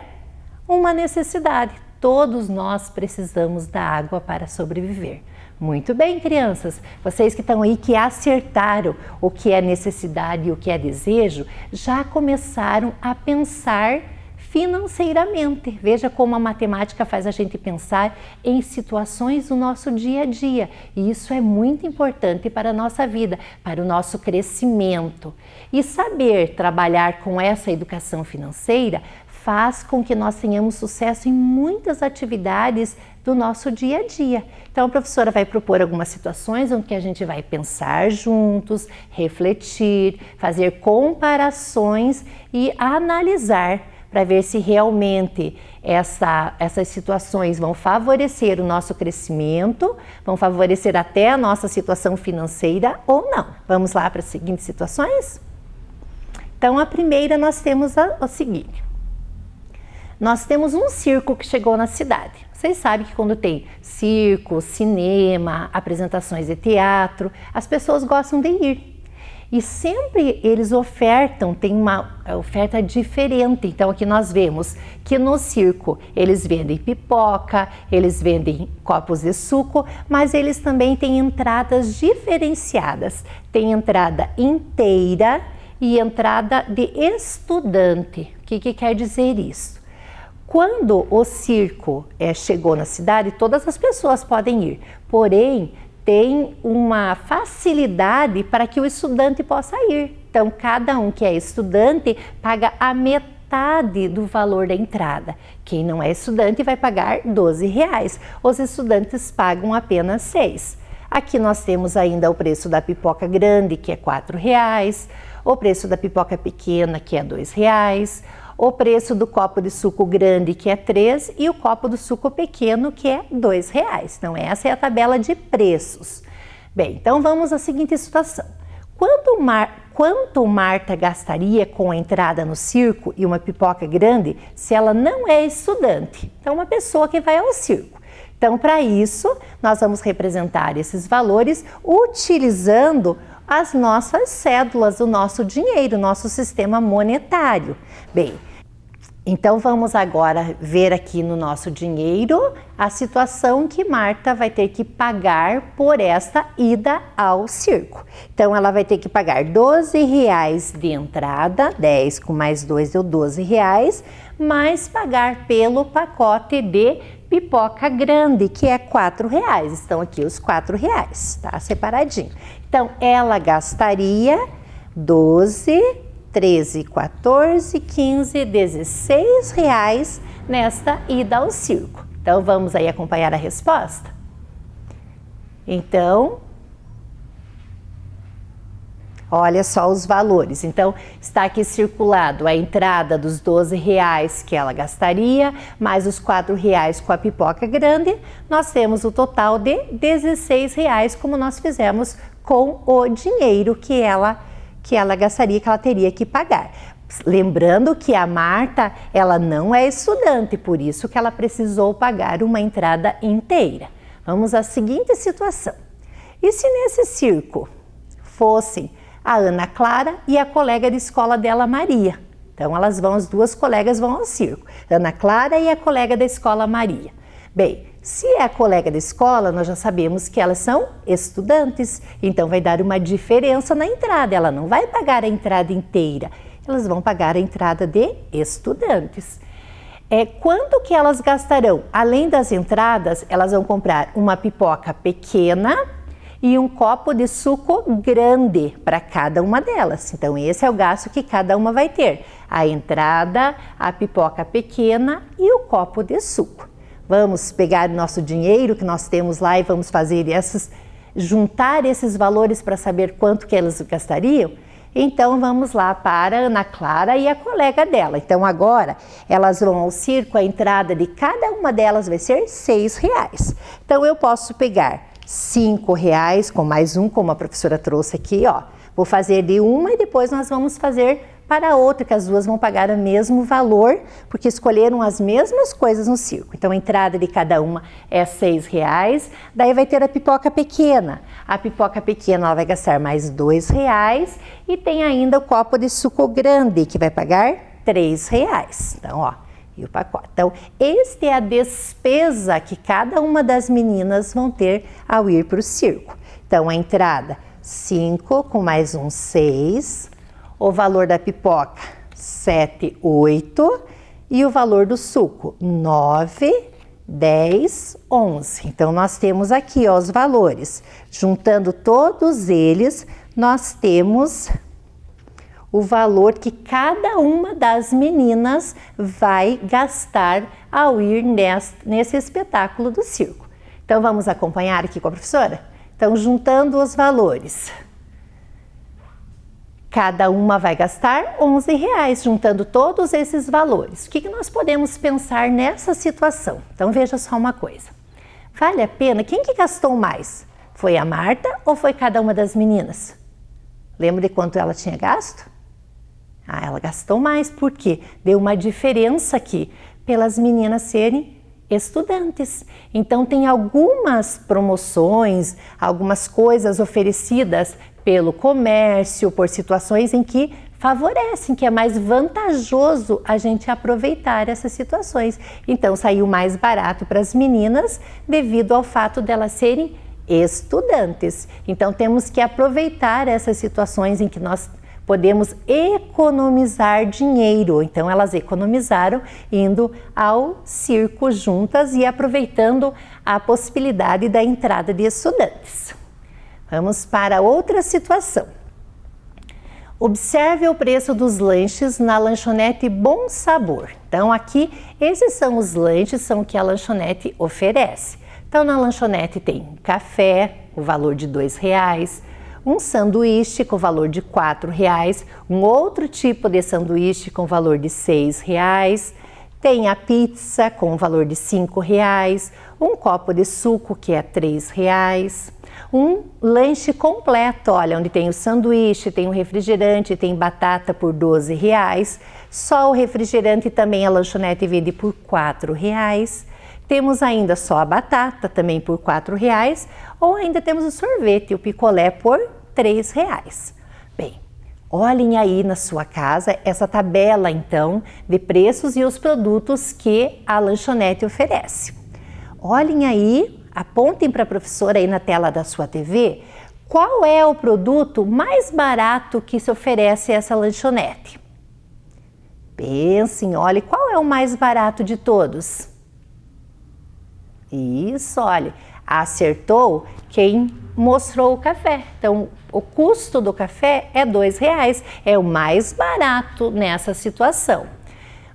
uma necessidade. Todos nós precisamos da água para sobreviver. Muito bem, crianças, vocês que estão aí que acertaram o que é necessidade e o que é desejo, já começaram a pensar financeiramente. Veja como a matemática faz a gente pensar em situações do nosso dia a dia. E isso é muito importante para a nossa vida, para o nosso crescimento. E saber trabalhar com essa educação financeira faz com que nós tenhamos sucesso em muitas atividades do nosso dia a dia. Então a professora vai propor algumas situações onde a gente vai pensar juntos, refletir, fazer comparações e analisar para ver se realmente essas situações vão favorecer o nosso crescimento, vão favorecer até a nossa situação financeira ou não. Vamos lá para as seguintes situações? Então, a primeira nós temos o seguinte. Nós temos um circo que chegou na cidade. Vocês sabem que quando tem circo, cinema, apresentações de teatro, as pessoas gostam de ir. E sempre eles ofertam, tem uma oferta diferente. Então aqui nós vemos que no circo eles vendem pipoca, eles vendem copos de suco, mas eles também têm entradas diferenciadas. Tem entrada inteira e entrada de estudante. O que quer dizer isso? Quando o circo chegou na cidade, todas as pessoas podem ir, porém tem uma facilidade para que o estudante possa ir. Então, cada um que é estudante paga a metade do valor da entrada. Quem não é estudante vai pagar R$12. Os estudantes pagam apenas 6. Aqui nós temos ainda o preço da pipoca grande, que é R$4, o preço da pipoca pequena, que é R$2, o preço do copo de suco grande, que é 3, e o copo do suco pequeno, que é R$2. Então, essa é a tabela de preços. Bem, então vamos à seguinte situação. Quanto Marta gastaria com a entrada no circo e uma pipoca grande se ela não é estudante? Então, uma pessoa que vai ao circo. Então, para isso, nós vamos representar esses valores utilizando as nossas cédulas, o nosso dinheiro, o nosso sistema monetário. Bem, então vamos agora ver aqui no nosso dinheiro a situação que Marta vai ter que pagar por esta ida ao circo. Então ela vai ter que pagar R$12 de entrada, 10 com mais 2 deu R$12, mais pagar pelo pacote de pipoca grande, que é R$4. Estão aqui os R$4, tá? Separadinho. Então ela gastaria 12, 13, 14, 15, R$16 nesta ida ao circo. Então, vamos aí acompanhar a resposta? Então, olha só os valores. Então, está aqui circulado a entrada dos R$12 que ela gastaria, mais os R$4 com a pipoca grande. Nós temos o total de R$16, como nós fizemos com o dinheiro que ela gastaria, que ela teria que pagar. Lembrando que a Marta, ela não é estudante, por isso que ela precisou pagar uma entrada inteira. Vamos à seguinte situação. E se nesse circo fossem a Ana Clara e a colega de escola dela, Maria? Então as duas colegas vão ao circo, Ana Clara e a colega da escola, Maria. Bem, se é a colega da escola, nós já sabemos que elas são estudantes, então vai dar uma diferença na entrada, ela não vai pagar a entrada inteira, elas vão pagar a entrada de estudantes. Quanto que elas gastarão? Além das entradas, elas vão comprar uma pipoca pequena e um copo de suco grande para cada uma delas. Então, esse é o gasto que cada uma vai ter. A entrada, a pipoca pequena e o copo de suco. Vamos pegar o nosso dinheiro que nós temos lá e vamos fazer juntar esses valores para saber quanto que elas gastariam? Então, vamos lá para a Ana Clara e a colega dela. Então, agora, elas vão ao circo, a entrada de cada uma delas vai ser R$6. Então, eu posso pegar R$5 com mais um, como a professora trouxe aqui, ó. Vou fazer de uma e depois nós vamos fazer para a outra, que as duas vão pagar o mesmo valor, porque escolheram as mesmas coisas no circo. Então, a entrada de cada uma é R$6, daí vai ter a pipoca pequena. A pipoca pequena ela vai gastar mais R$2 e tem ainda o copo de suco grande, que vai pagar R$3. Então, ó, e o pacote. Então, esta é a despesa que cada uma das meninas vão ter ao ir para o circo. Então, a entrada, 5 com mais um, 6. O valor da pipoca, 7, 8. E o valor do suco, 9, 10, 11. Então, nós temos aqui ó, os valores. Juntando todos eles, nós temos o valor que cada uma das meninas vai gastar ao ir nesse espetáculo do circo. Então, vamos acompanhar aqui com a professora? Então, juntando os valores. Cada uma vai gastar R$11, juntando todos esses valores. O que nós podemos pensar nessa situação? Então, veja só uma coisa. Vale a pena? Quem que gastou mais? Foi a Marta ou foi cada uma das meninas? Lembra de quanto ela tinha gasto? Ela gastou mais, porque deu uma diferença aqui, pelas meninas serem estudantes. Então tem algumas promoções, algumas coisas oferecidas pelo comércio, por situações em que favorecem, que é mais vantajoso a gente aproveitar essas situações. Então saiu mais barato para as meninas devido ao fato delas serem estudantes. Então temos que aproveitar essas situações em que nós podemos economizar dinheiro. Então elas economizaram indo ao circo juntas e aproveitando a possibilidade da entrada de estudantes. Vamos para outra situação. Observe o preço dos lanches na lanchonete Bom Sabor. Então aqui, esses são os lanches que a lanchonete oferece. Então na lanchonete tem café, o valor de R$2, um sanduíche com valor de R$4, um outro tipo de sanduíche com valor de R$6, tem a pizza com valor de R$5, um copo de suco que é R$3, um lanche completo, olha, onde tem o sanduíche, tem o refrigerante, tem batata por R$12, só o refrigerante também a lanchonete vende por R$4. Temos ainda só a batata também por R$4, ou ainda temos o sorvete, o picolé por R$3. Bem, olhem aí na sua casa essa tabela então de preços e os produtos que a lanchonete oferece. Olhem aí, apontem para a professora aí na tela da sua TV, qual é o produto mais barato que se oferece a essa lanchonete? Pensem, olhem, qual é o mais barato de todos? Isso, olha, acertou quem mostrou o café. Então, o custo do café é R$2, é o mais barato nessa situação.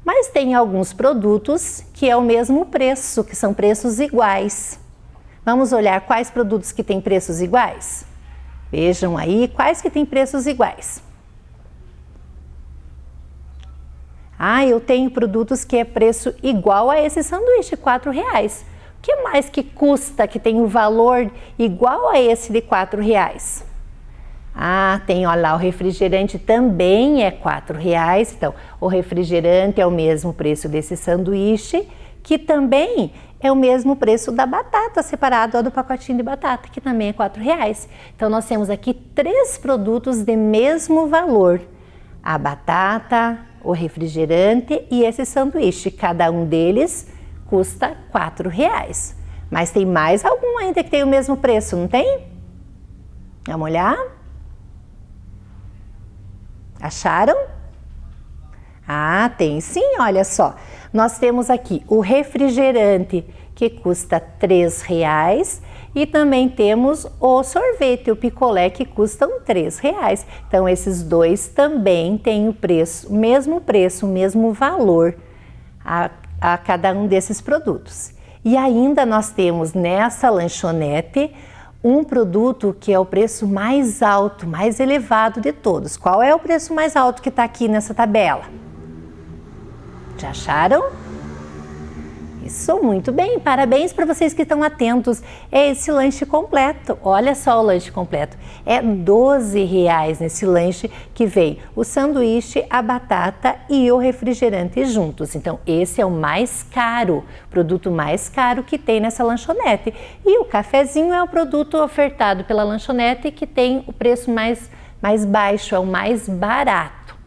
Mas tem alguns produtos que é o mesmo preço, que são preços iguais. Vamos olhar quais produtos que têm preços iguais? Vejam aí quais que têm preços iguais. Eu tenho produtos que é preço igual a esse sanduíche, R$4. O que mais que custa, que tem um valor igual a esse de R$4? Tem, olha lá, o refrigerante também é R$4. Então, o refrigerante é o mesmo preço desse sanduíche, que também é o mesmo preço da batata, separado do pacotinho de batata, que também é R$4. Então, nós temos aqui 3 produtos de mesmo valor. A batata, o refrigerante e esse sanduíche. Cada um deles custa R$4. Mas tem mais algum ainda que tem o mesmo preço, não tem? Vamos olhar? Acharam? Tem sim, olha só. Nós temos aqui o refrigerante que custa R$3 e também temos o sorvete, o picolé, que custam R$3. Então esses dois também têm o mesmo valor a cada um desses produtos. E ainda nós temos nessa lanchonete um produto que é o preço mais alto, mais elevado de todos. Qual é o preço mais alto que está aqui nessa tabela? Já acharam? Isso, muito bem, parabéns para vocês que estão atentos. É esse lanche completo, olha só o lanche completo. É R$12 nesse lanche que vem o sanduíche, a batata e o refrigerante juntos. Então esse é o mais caro, produto mais caro que tem nessa lanchonete. E o cafezinho é o produto ofertado pela lanchonete que tem o preço mais baixo, é o mais barato.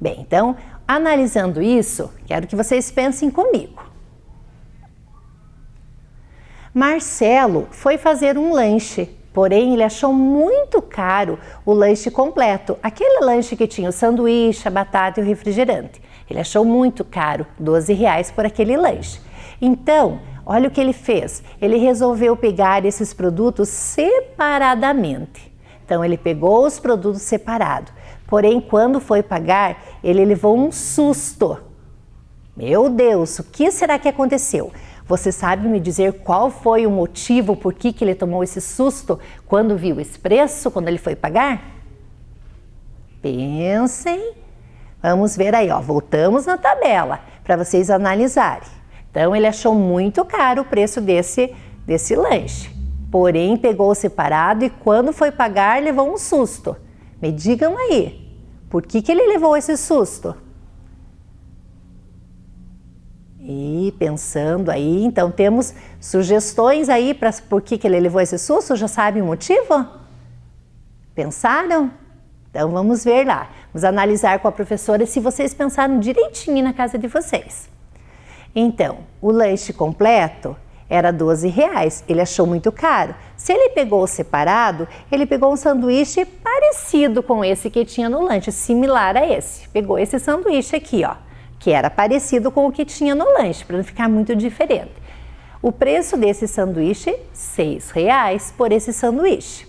Bem, então, analisando isso, quero que vocês pensem comigo. Marcelo foi fazer um lanche, porém ele achou muito caro o lanche completo, aquele lanche que tinha o sanduíche, a batata e o refrigerante. Ele achou muito caro, R$12 por aquele lanche. Então, olha o que ele fez, ele resolveu pegar esses produtos separadamente. Então ele pegou os produtos separados, porém quando foi pagar, ele levou um susto. Meu Deus, o que será que aconteceu? Você sabe me dizer qual foi o motivo por que ele tomou esse susto quando viu esse preço, quando ele foi pagar? Pensem. Vamos ver aí, ó, voltamos na tabela para vocês analisarem. Então ele achou muito caro o preço desse lanche, porém pegou separado e quando foi pagar levou um susto. Me digam aí, por que ele levou esse susto? aí, pensando aí. Então, temos sugestões aí para por que ele levou esse susto? Já sabe o motivo? Pensaram? Então, vamos ver lá. Vamos analisar com a professora se vocês pensaram direitinho na casa de vocês. Então, o lanche completo era R$12, ele achou muito caro. Se ele pegou separado, ele pegou um sanduíche parecido com esse que tinha no lanche, similar a esse. Pegou esse sanduíche aqui, ó, que era parecido com o que tinha no lanche, para não ficar muito diferente. O preço desse sanduíche, R$6 por esse sanduíche.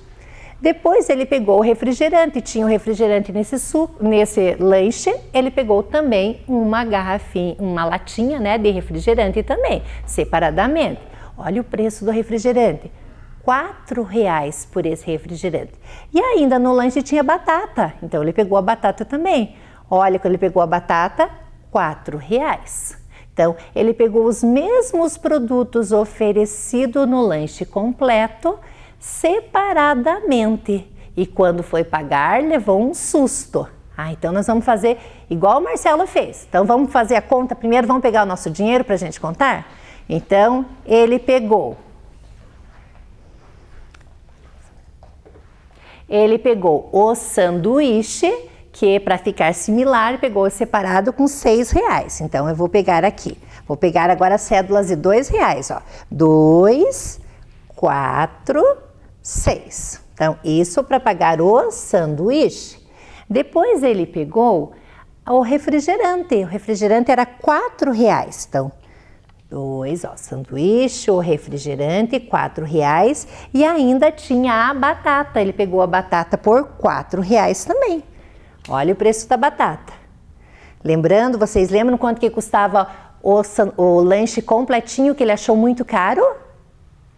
Depois ele pegou o refrigerante, tinha o refrigerante nesse lanche, ele pegou também uma garrafinha, uma latinha, né, de refrigerante também, separadamente. Olha o preço do refrigerante, R$4 por esse refrigerante. E ainda no lanche tinha batata, então ele pegou a batata também. Olha, quando ele pegou a batata, R$4. Então, ele pegou os mesmos produtos oferecidos no lanche completo, separadamente, e quando foi pagar levou um susto. Então nós vamos fazer igual o Marcelo fez. Então vamos fazer a conta primeiro, vamos pegar o nosso dinheiro para a gente contar? Então ele pegou o sanduíche, que para ficar similar pegou separado com R$6. Então eu vou pegar aqui, vou pegar agora as cédulas de R$2, ó, 2, 4, 6. Então, isso para pagar o sanduíche. Depois ele pegou o refrigerante. O refrigerante era R$4. Então, 2, ó, sanduíche, o refrigerante, R$4. E ainda tinha a batata. Ele pegou a batata por R$4 também. Olha o preço da batata. Lembrando, vocês lembram quanto que custava o lanche completinho que ele achou muito caro?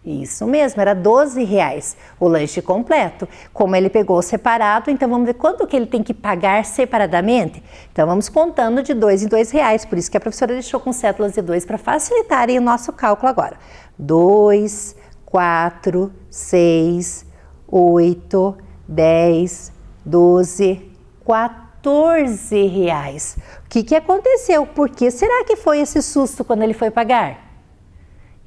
Isso mesmo, era R$12 o lanche completo. Como ele pegou separado, então vamos ver quanto que ele tem que pagar separadamente? Então vamos contando de R$2 em R$2, por isso que a professora deixou com cédulas de 2 para facilitarem o nosso cálculo agora. 2, 4, 6, 8, 10, 12, R$14. O que aconteceu? Por que será que foi esse susto quando ele foi pagar?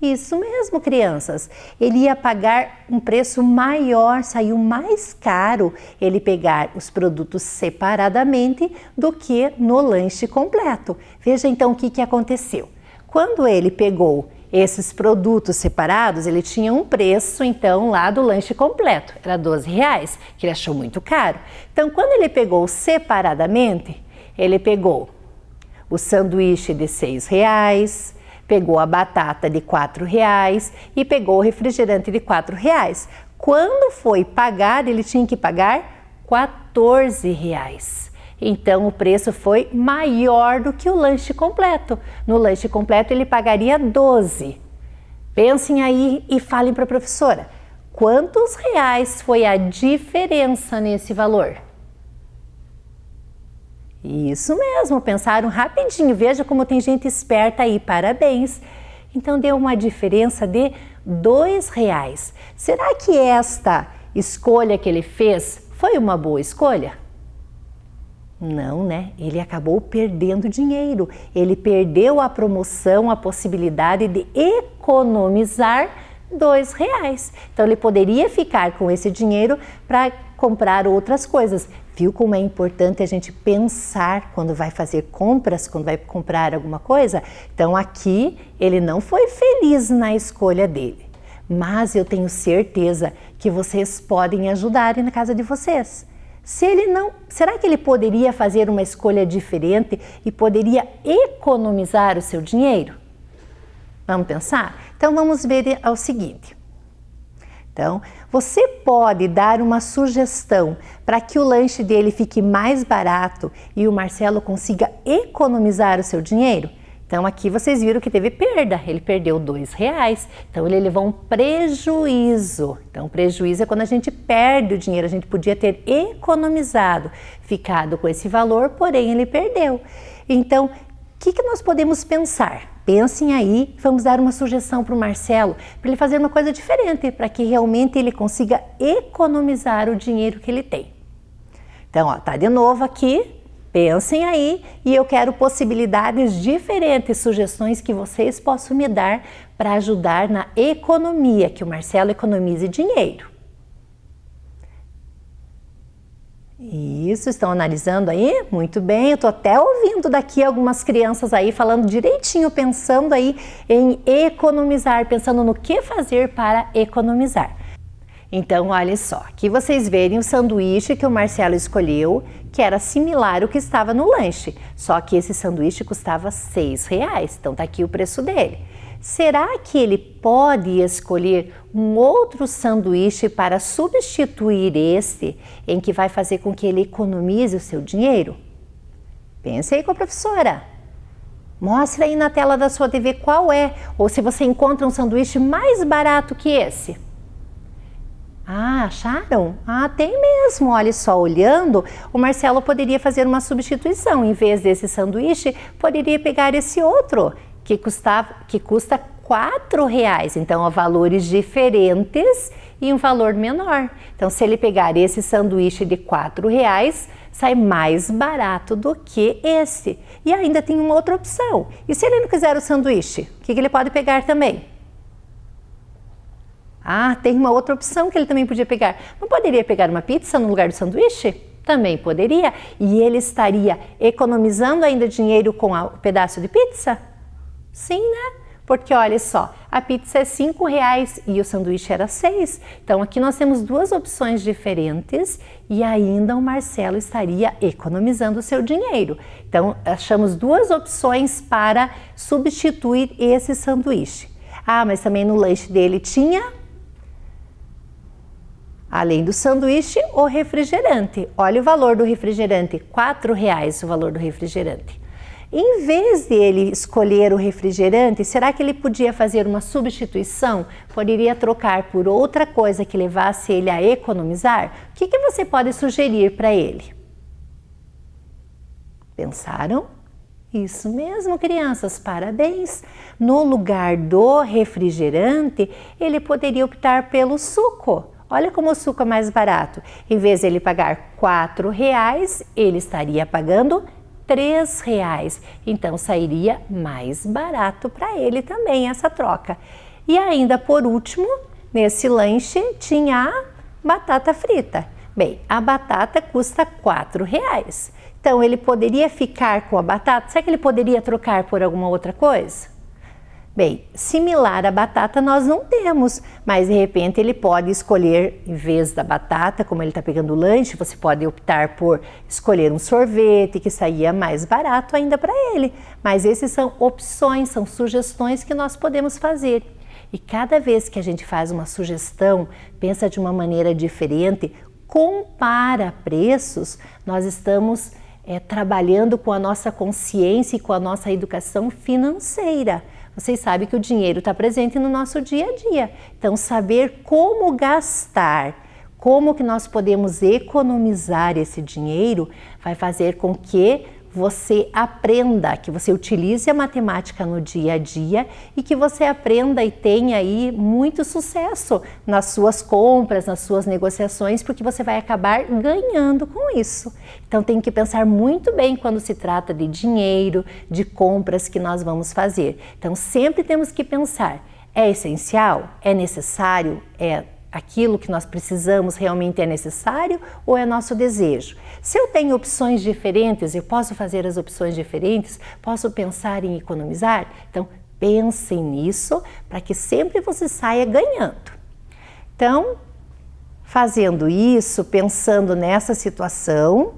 Isso mesmo, crianças. Ele ia pagar um preço maior, saiu mais caro ele pegar os produtos separadamente do que no lanche completo. Veja então o que aconteceu. Quando ele pegou esses produtos separados, ele tinha um preço então lá do lanche completo, era R$12, que ele achou muito caro. Então quando ele pegou separadamente, ele pegou o sanduíche de R$6, pegou a batata de R$4 e pegou o refrigerante de R$4. Quando foi pagar, ele tinha que pagar R$14. Então o preço foi maior do que o lanche completo. No lanche completo ele pagaria R$12. Pensem aí e falem para a professora, quantos reais foi a diferença nesse valor? Isso mesmo, pensaram rapidinho, veja como tem gente esperta aí, parabéns. Então deu uma diferença de R$2. Será que esta escolha que ele fez foi uma boa escolha? Não, né? Ele acabou perdendo dinheiro, ele perdeu a promoção, a possibilidade de economizar R$2. Então ele poderia ficar com esse dinheiro para comprar outras coisas. Viu como é importante a gente pensar quando vai fazer compras, quando vai comprar alguma coisa? Então aqui ele não foi feliz na escolha dele, mas eu tenho certeza que vocês podem ajudar na casa de vocês. Se ele não, será que ele poderia fazer uma escolha diferente e poderia economizar o seu dinheiro? Vamos pensar? Então vamos ver o seguinte. Então, você pode dar uma sugestão para que o lanche dele fique mais barato e o Marcelo consiga economizar o seu dinheiro? Então, aqui vocês viram que teve perda, ele perdeu R$2, então ele levou um prejuízo. Então, prejuízo é quando a gente perde o dinheiro, a gente podia ter economizado, ficado com esse valor, porém ele perdeu. Então, o que nós podemos pensar? Pensem aí, vamos dar uma sugestão para o Marcelo, para ele fazer uma coisa diferente, para que realmente ele consiga economizar o dinheiro que ele tem. Então, ó, tá de novo aqui, Pensem aí e eu quero possibilidades diferentes, sugestões que vocês possam me dar para ajudar na economia, que o Marcelo economize dinheiro. Isso, estão analisando aí? Muito bem, eu estou até ouvindo daqui algumas crianças aí falando direitinho, pensando aí em economizar, pensando no que fazer para economizar. Então, olha só, aqui vocês verem o sanduíche que o Marcelo escolheu, que era similar ao que estava no lanche, só que esse sanduíche custava R$6, então tá aqui o preço dele. Será que ele pode escolher um outro sanduíche para substituir esse, em que vai fazer com que ele economize o seu dinheiro? Pense aí com a professora. Mostre aí na tela da sua TV qual é, ou se você encontra um sanduíche mais barato que esse. Ah, acharam? Ah, tem mesmo. Olha só, olhando, o Marcelo poderia fazer uma substituição. Em vez desse sanduíche, poderia pegar esse outro, que custa R$4. Então, valores diferentes e um valor menor. Então, se ele pegar esse sanduíche de R$4, sai mais barato do que esse. E ainda tem uma outra opção. E se ele não quiser o sanduíche, o que ele pode pegar também? Ah, tem uma outra opção que ele também podia pegar. Não poderia pegar uma pizza no lugar do sanduíche? Também poderia. E ele estaria economizando ainda dinheiro com o pedaço de pizza? Sim, né? Porque olha só, a pizza é R$5 e o sanduíche era R$6. Então aqui nós temos duas opções diferentes e ainda o Marcelo estaria economizando o seu dinheiro. Então achamos duas opções para substituir esse sanduíche. Ah, mas também no lanche dele tinha, além do sanduíche, o refrigerante. Olha o valor do refrigerante, R$4 o valor do refrigerante. Em vez de ele escolher o refrigerante, será que ele podia fazer uma substituição? Poderia trocar por outra coisa que levasse ele a economizar? O que você pode sugerir para ele? Pensaram? Isso mesmo, crianças, parabéns! No lugar do refrigerante, ele poderia optar pelo suco. Olha como o suco é mais barato. Em vez de ele pagar R$4, ele estaria pagando R$3. Então sairia mais barato para ele também essa troca. E ainda por último, nesse lanche tinha a batata frita. Bem, a batata custa R$4. Então ele poderia ficar com a batata? Será que ele poderia trocar por alguma outra coisa? Bem, similar à batata nós não temos, mas de repente ele pode escolher, em vez da batata, como ele está pegando o lanche, você pode optar por escolher um sorvete que saía mais barato ainda para ele. Mas essas são opções, são sugestões que nós podemos fazer. E cada vez que a gente faz uma sugestão, pensa de uma maneira diferente, compara preços, nós estamos trabalhando com a nossa consciência e com a nossa educação financeira. Vocês sabem que o dinheiro está presente no nosso dia a dia. Então, saber como gastar, como que nós podemos economizar esse dinheiro, vai fazer com que você aprenda, que você utilize a matemática no dia a dia e que você aprenda e tenha aí muito sucesso nas suas compras, nas suas negociações, porque você vai acabar ganhando com isso. Então tem que pensar muito bem quando se trata de dinheiro, de compras que nós vamos fazer. Então sempre temos que pensar, é essencial? É necessário? É aquilo que nós precisamos realmente é necessário ou é nosso desejo? Se eu tenho opções diferentes, eu posso fazer as opções diferentes, posso pensar em economizar? Então, pensem nisso para que sempre você saia ganhando. Então, fazendo isso, pensando nessa situação,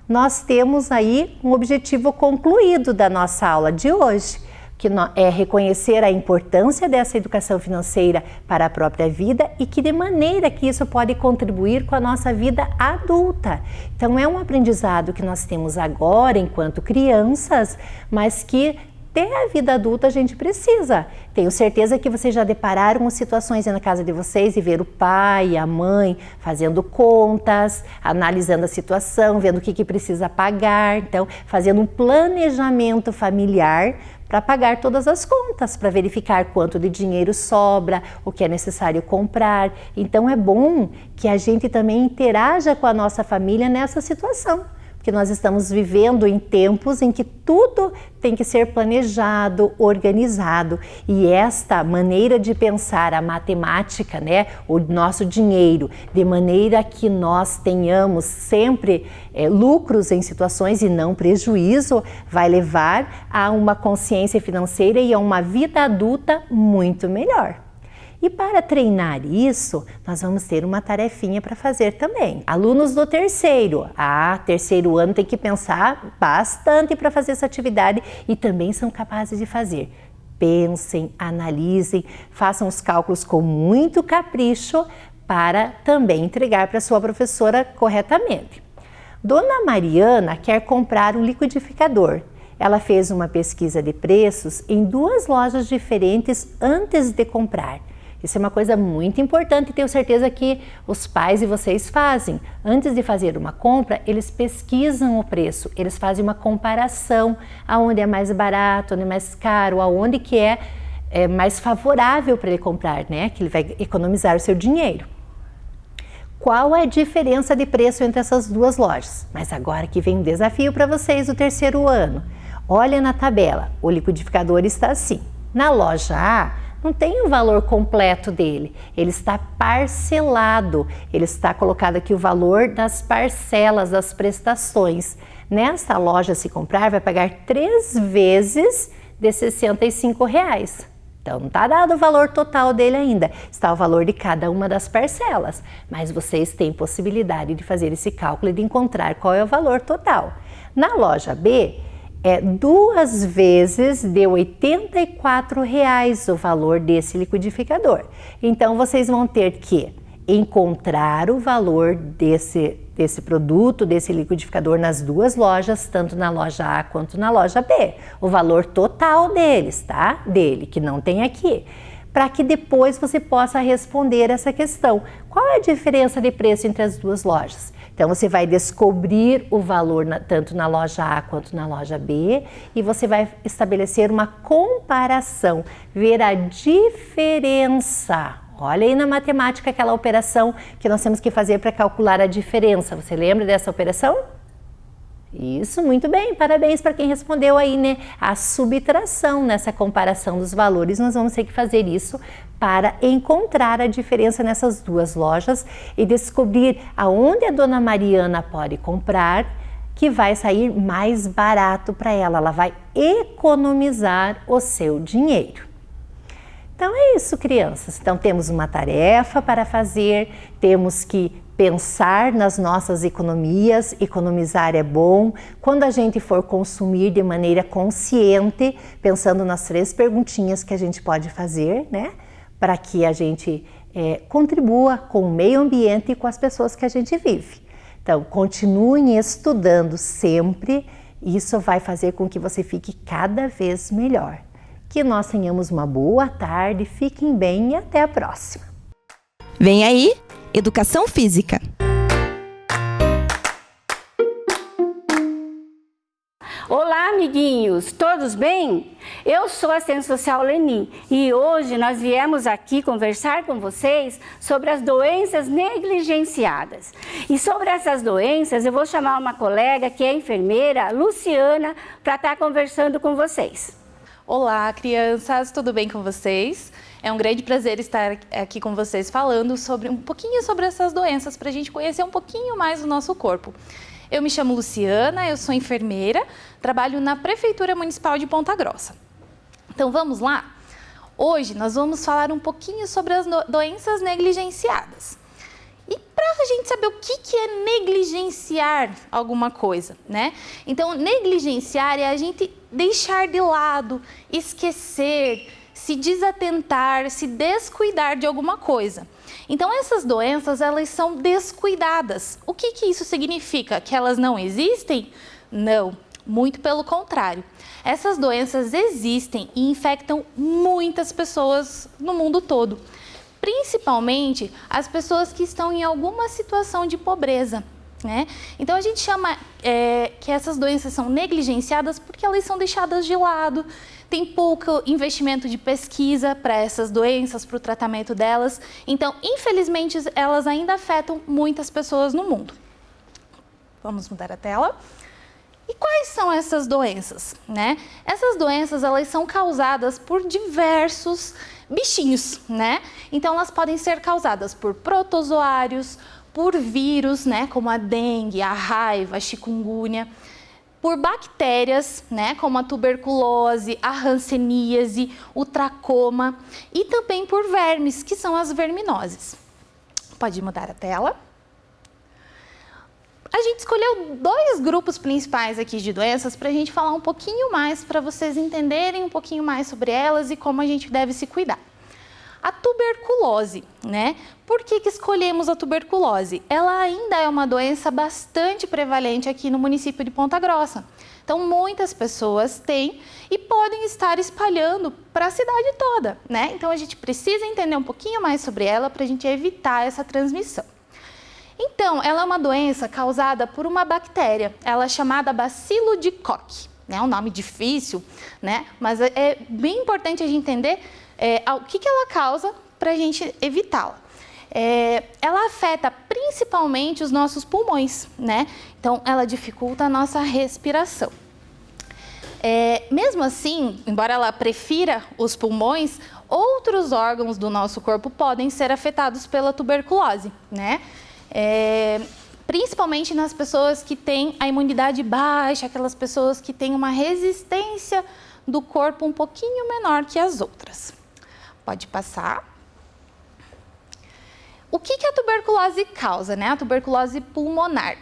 nós temos aí um objetivo concluído da nossa aula de hoje, que é reconhecer a importância dessa educação financeira para a própria vida e que de maneira que isso pode contribuir com a nossa vida adulta. Então é um aprendizado que nós temos agora enquanto crianças, mas que até a vida adulta a gente precisa. Tenho certeza que vocês já depararam com situações na casa de vocês e ver o pai, a mãe fazendo contas, analisando a situação, vendo o que precisa pagar, então fazendo um planejamento familiar para pagar todas as contas, para verificar quanto de dinheiro sobra, o que é necessário comprar. Então é bom que a gente também interaja com a nossa família nessa situação, que nós estamos vivendo em tempos em que tudo tem que ser planejado, organizado, e esta maneira de pensar a matemática, né, o nosso dinheiro, de maneira que nós tenhamos sempre lucros em situações e não prejuízo, vai levar a uma consciência financeira e a uma vida adulta muito melhor. E para treinar isso, nós vamos ter uma tarefinha para fazer também. Alunos do terceiro ano tem que pensar bastante para fazer essa atividade e também são capazes de fazer. Pensem, analisem, façam os cálculos com muito capricho para também entregar para sua professora corretamente. Dona Mariana quer comprar um liquidificador. Ela fez uma pesquisa de preços em 2 lojas diferentes antes de comprar. Isso é uma coisa muito importante e tenho certeza que os pais e vocês fazem. Antes de fazer uma compra, eles pesquisam o preço, eles fazem uma comparação aonde é mais barato, onde é mais caro, aonde que é mais favorável para ele comprar, né? Que ele vai economizar o seu dinheiro. Qual é a diferença de preço entre essas 2 lojas? Mas agora que vem um desafio para vocês do terceiro ano. Olha na tabela, o liquidificador está assim. Na loja A, não tem o valor completo dele, ele está parcelado, ele está colocado aqui o valor das parcelas, das prestações. Nesta loja, se comprar, vai pagar 3 vezes de R$ 65. Então, não está dado o valor total dele ainda, está o valor de cada uma das parcelas, mas vocês têm possibilidade de fazer esse cálculo e de encontrar qual é o valor total. Na loja B, é 2 vezes de R$ 84 o valor desse liquidificador. Então, vocês vão ter que encontrar o valor desse produto, desse liquidificador nas 2 lojas, tanto na loja A quanto na loja B. O valor total deles, tá? Dele, que não tem aqui. Para que depois você possa responder essa questão. Qual é a diferença de preço entre as 2 lojas? Então, você vai descobrir o valor tanto na loja A quanto na loja B e você vai estabelecer uma comparação, ver a diferença. Olha aí na matemática aquela operação que nós temos que fazer para calcular a diferença. Você lembra dessa operação? Isso, muito bem, parabéns para quem respondeu aí, né? A subtração nessa comparação dos valores, nós vamos ter que fazer isso para encontrar a diferença nessas 2 lojas e descobrir aonde a Dona Mariana pode comprar que vai sair mais barato para ela, ela vai economizar o seu dinheiro. Então é isso, crianças. Então temos uma tarefa para fazer, temos que pensar nas nossas economias, economizar é bom. Quando a gente for consumir de maneira consciente, pensando nas 3 perguntinhas que a gente pode fazer, né? Para que a gente contribua com o meio ambiente e com as pessoas que a gente vive. Então, continuem estudando sempre, isso vai fazer com que você fique cada vez melhor. Que nós tenhamos uma boa tarde, fiquem bem e até a próxima. Vem aí, Educação Física. Olá, amiguinhos, todos bem? Eu sou a assistente social Leni e hoje nós viemos aqui conversar com vocês sobre as doenças negligenciadas. E sobre essas doenças eu vou chamar uma colega que é enfermeira, Luciana, para estar conversando com vocês. Olá, crianças, tudo bem com vocês? É um grande prazer estar aqui com vocês falando um pouquinho sobre essas doenças para a gente conhecer um pouquinho mais do nosso corpo. Eu me chamo Luciana, eu sou enfermeira, trabalho na Prefeitura Municipal de Ponta Grossa. Então vamos lá? Hoje nós vamos falar um pouquinho sobre as doenças negligenciadas. E para a gente saber o que é negligenciar alguma coisa, né? Então, negligenciar é a gente deixar de lado, esquecer, se desatentar, se descuidar de alguma coisa. Então, essas doenças, elas são descuidadas. O que isso significa? Que elas não existem? Não, muito pelo contrário. Essas doenças existem e infectam muitas pessoas no mundo todo. Principalmente as pessoas que estão em alguma situação de pobreza, né? Então a gente chama que essas doenças são negligenciadas porque elas são deixadas de lado, tem pouco investimento de pesquisa para essas doenças, para o tratamento delas. Então, infelizmente, elas ainda afetam muitas pessoas no mundo. Vamos mudar a tela. E quais são essas doenças, né? Essas doenças, elas são causadas por diversos bichinhos, né? Então, elas podem ser causadas por protozoários, por vírus, né? Como a dengue, a raiva, a chikungunya, por bactérias, né? Como a tuberculose, a hanseníase, o tracoma e também por vermes, que são as verminoses. Pode mudar a tela. A gente escolheu 2 grupos principais aqui de doenças para a gente falar um pouquinho mais, para vocês entenderem um pouquinho mais sobre elas e como a gente deve se cuidar. A tuberculose, né? Por que escolhemos a tuberculose? Ela ainda é uma doença bastante prevalente aqui no município de Ponta Grossa. Então, muitas pessoas têm e podem estar espalhando para a cidade toda, né? Então, a gente precisa entender um pouquinho mais sobre ela para a gente evitar essa transmissão. Então, ela é uma doença causada por uma bactéria, ela é chamada bacilo de Koch. É um nome difícil, né? Mas é bem importante a gente entender o que ela causa para a gente evitá-la. Ela afeta principalmente os nossos pulmões, né? Então, ela dificulta a nossa respiração. Mesmo assim, embora ela prefira os pulmões, outros órgãos do nosso corpo podem ser afetados pela tuberculose, né? Principalmente nas pessoas que têm a imunidade baixa, aquelas pessoas que têm uma resistência do corpo um pouquinho menor que as outras. Pode passar. O que a tuberculose causa, né? A tuberculose pulmonar.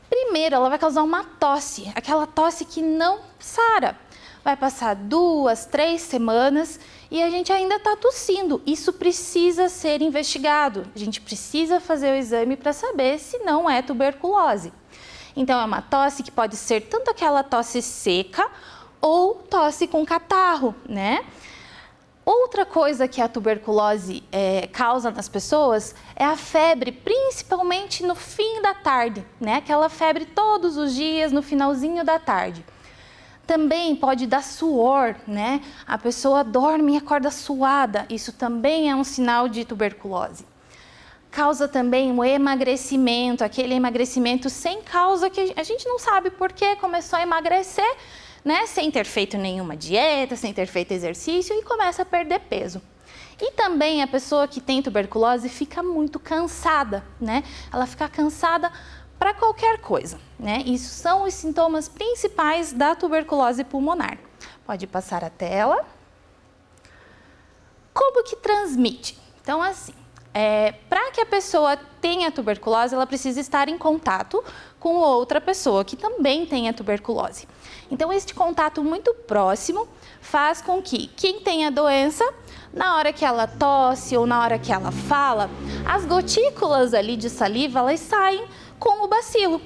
Primeiro, ela vai causar uma tosse, aquela tosse que não sara. Vai passar 2, 3 semanas e a gente ainda está tossindo. Isso precisa ser investigado. A gente precisa fazer o exame para saber se não é tuberculose. Então, é uma tosse que pode ser tanto aquela tosse seca ou tosse com catarro, né? Outra coisa que a tuberculose causa nas pessoas é a febre, principalmente no fim da tarde, né? Aquela febre todos os dias no finalzinho da tarde. Também pode dar suor, né? A pessoa dorme e acorda suada, isso também é um sinal de tuberculose. Causa também o emagrecimento, aquele emagrecimento sem causa que a gente não sabe por que começou a emagrecer, né? Sem ter feito nenhuma dieta, sem ter feito exercício e começa a perder peso. E também a pessoa que tem tuberculose fica muito cansada, né? Ela fica cansada para qualquer coisa, né? Isso são os sintomas principais da tuberculose pulmonar. Pode passar a tela. Como que transmite? Então, assim, para que a pessoa tenha tuberculose, ela precisa estar em contato com outra pessoa que também tenha tuberculose. Então, este contato muito próximo faz com que quem tem a doença, na hora que ela tosse ou na hora que ela fala, as gotículas ali de saliva, elas saem com o bacilo.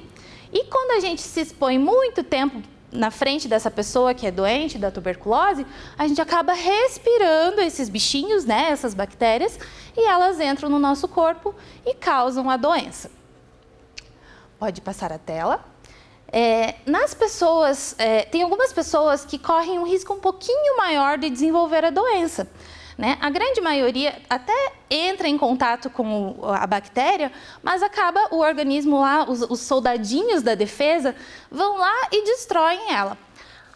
E quando a gente se expõe muito tempo na frente dessa pessoa que é doente da tuberculose, a gente acaba respirando esses bichinhos, né, essas bactérias, e elas entram no nosso corpo e causam a doença. Pode passar a tela. Nas pessoas, tem algumas pessoas que correm um risco um pouquinho maior de desenvolver a doença, né? A grande maioria até entra em contato com a bactéria, mas acaba o organismo lá, os soldadinhos da defesa, vão lá e destroem ela.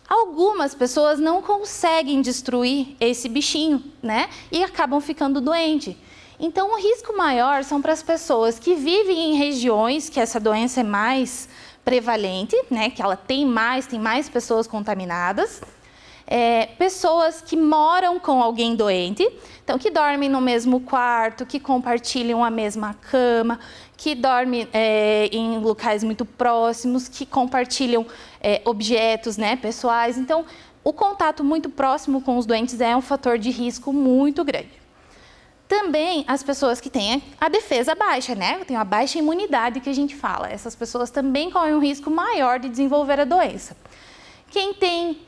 Algumas pessoas não conseguem destruir esse bichinho, né? E acabam ficando doentes. Então, o risco maior são para as pessoas que vivem em regiões que essa doença é mais prevalente, né? Que ela tem mais pessoas contaminadas. Pessoas que moram com alguém doente, então que dormem no mesmo quarto, que compartilham a mesma cama, que dormem em locais muito próximos, que compartilham objetos, né, pessoais. Então, o contato muito próximo com os doentes é um fator de risco muito grande. Também as pessoas que têm a defesa baixa, né, tem a baixa imunidade que a gente fala, essas pessoas também correm um risco maior de desenvolver a doença. Quem tem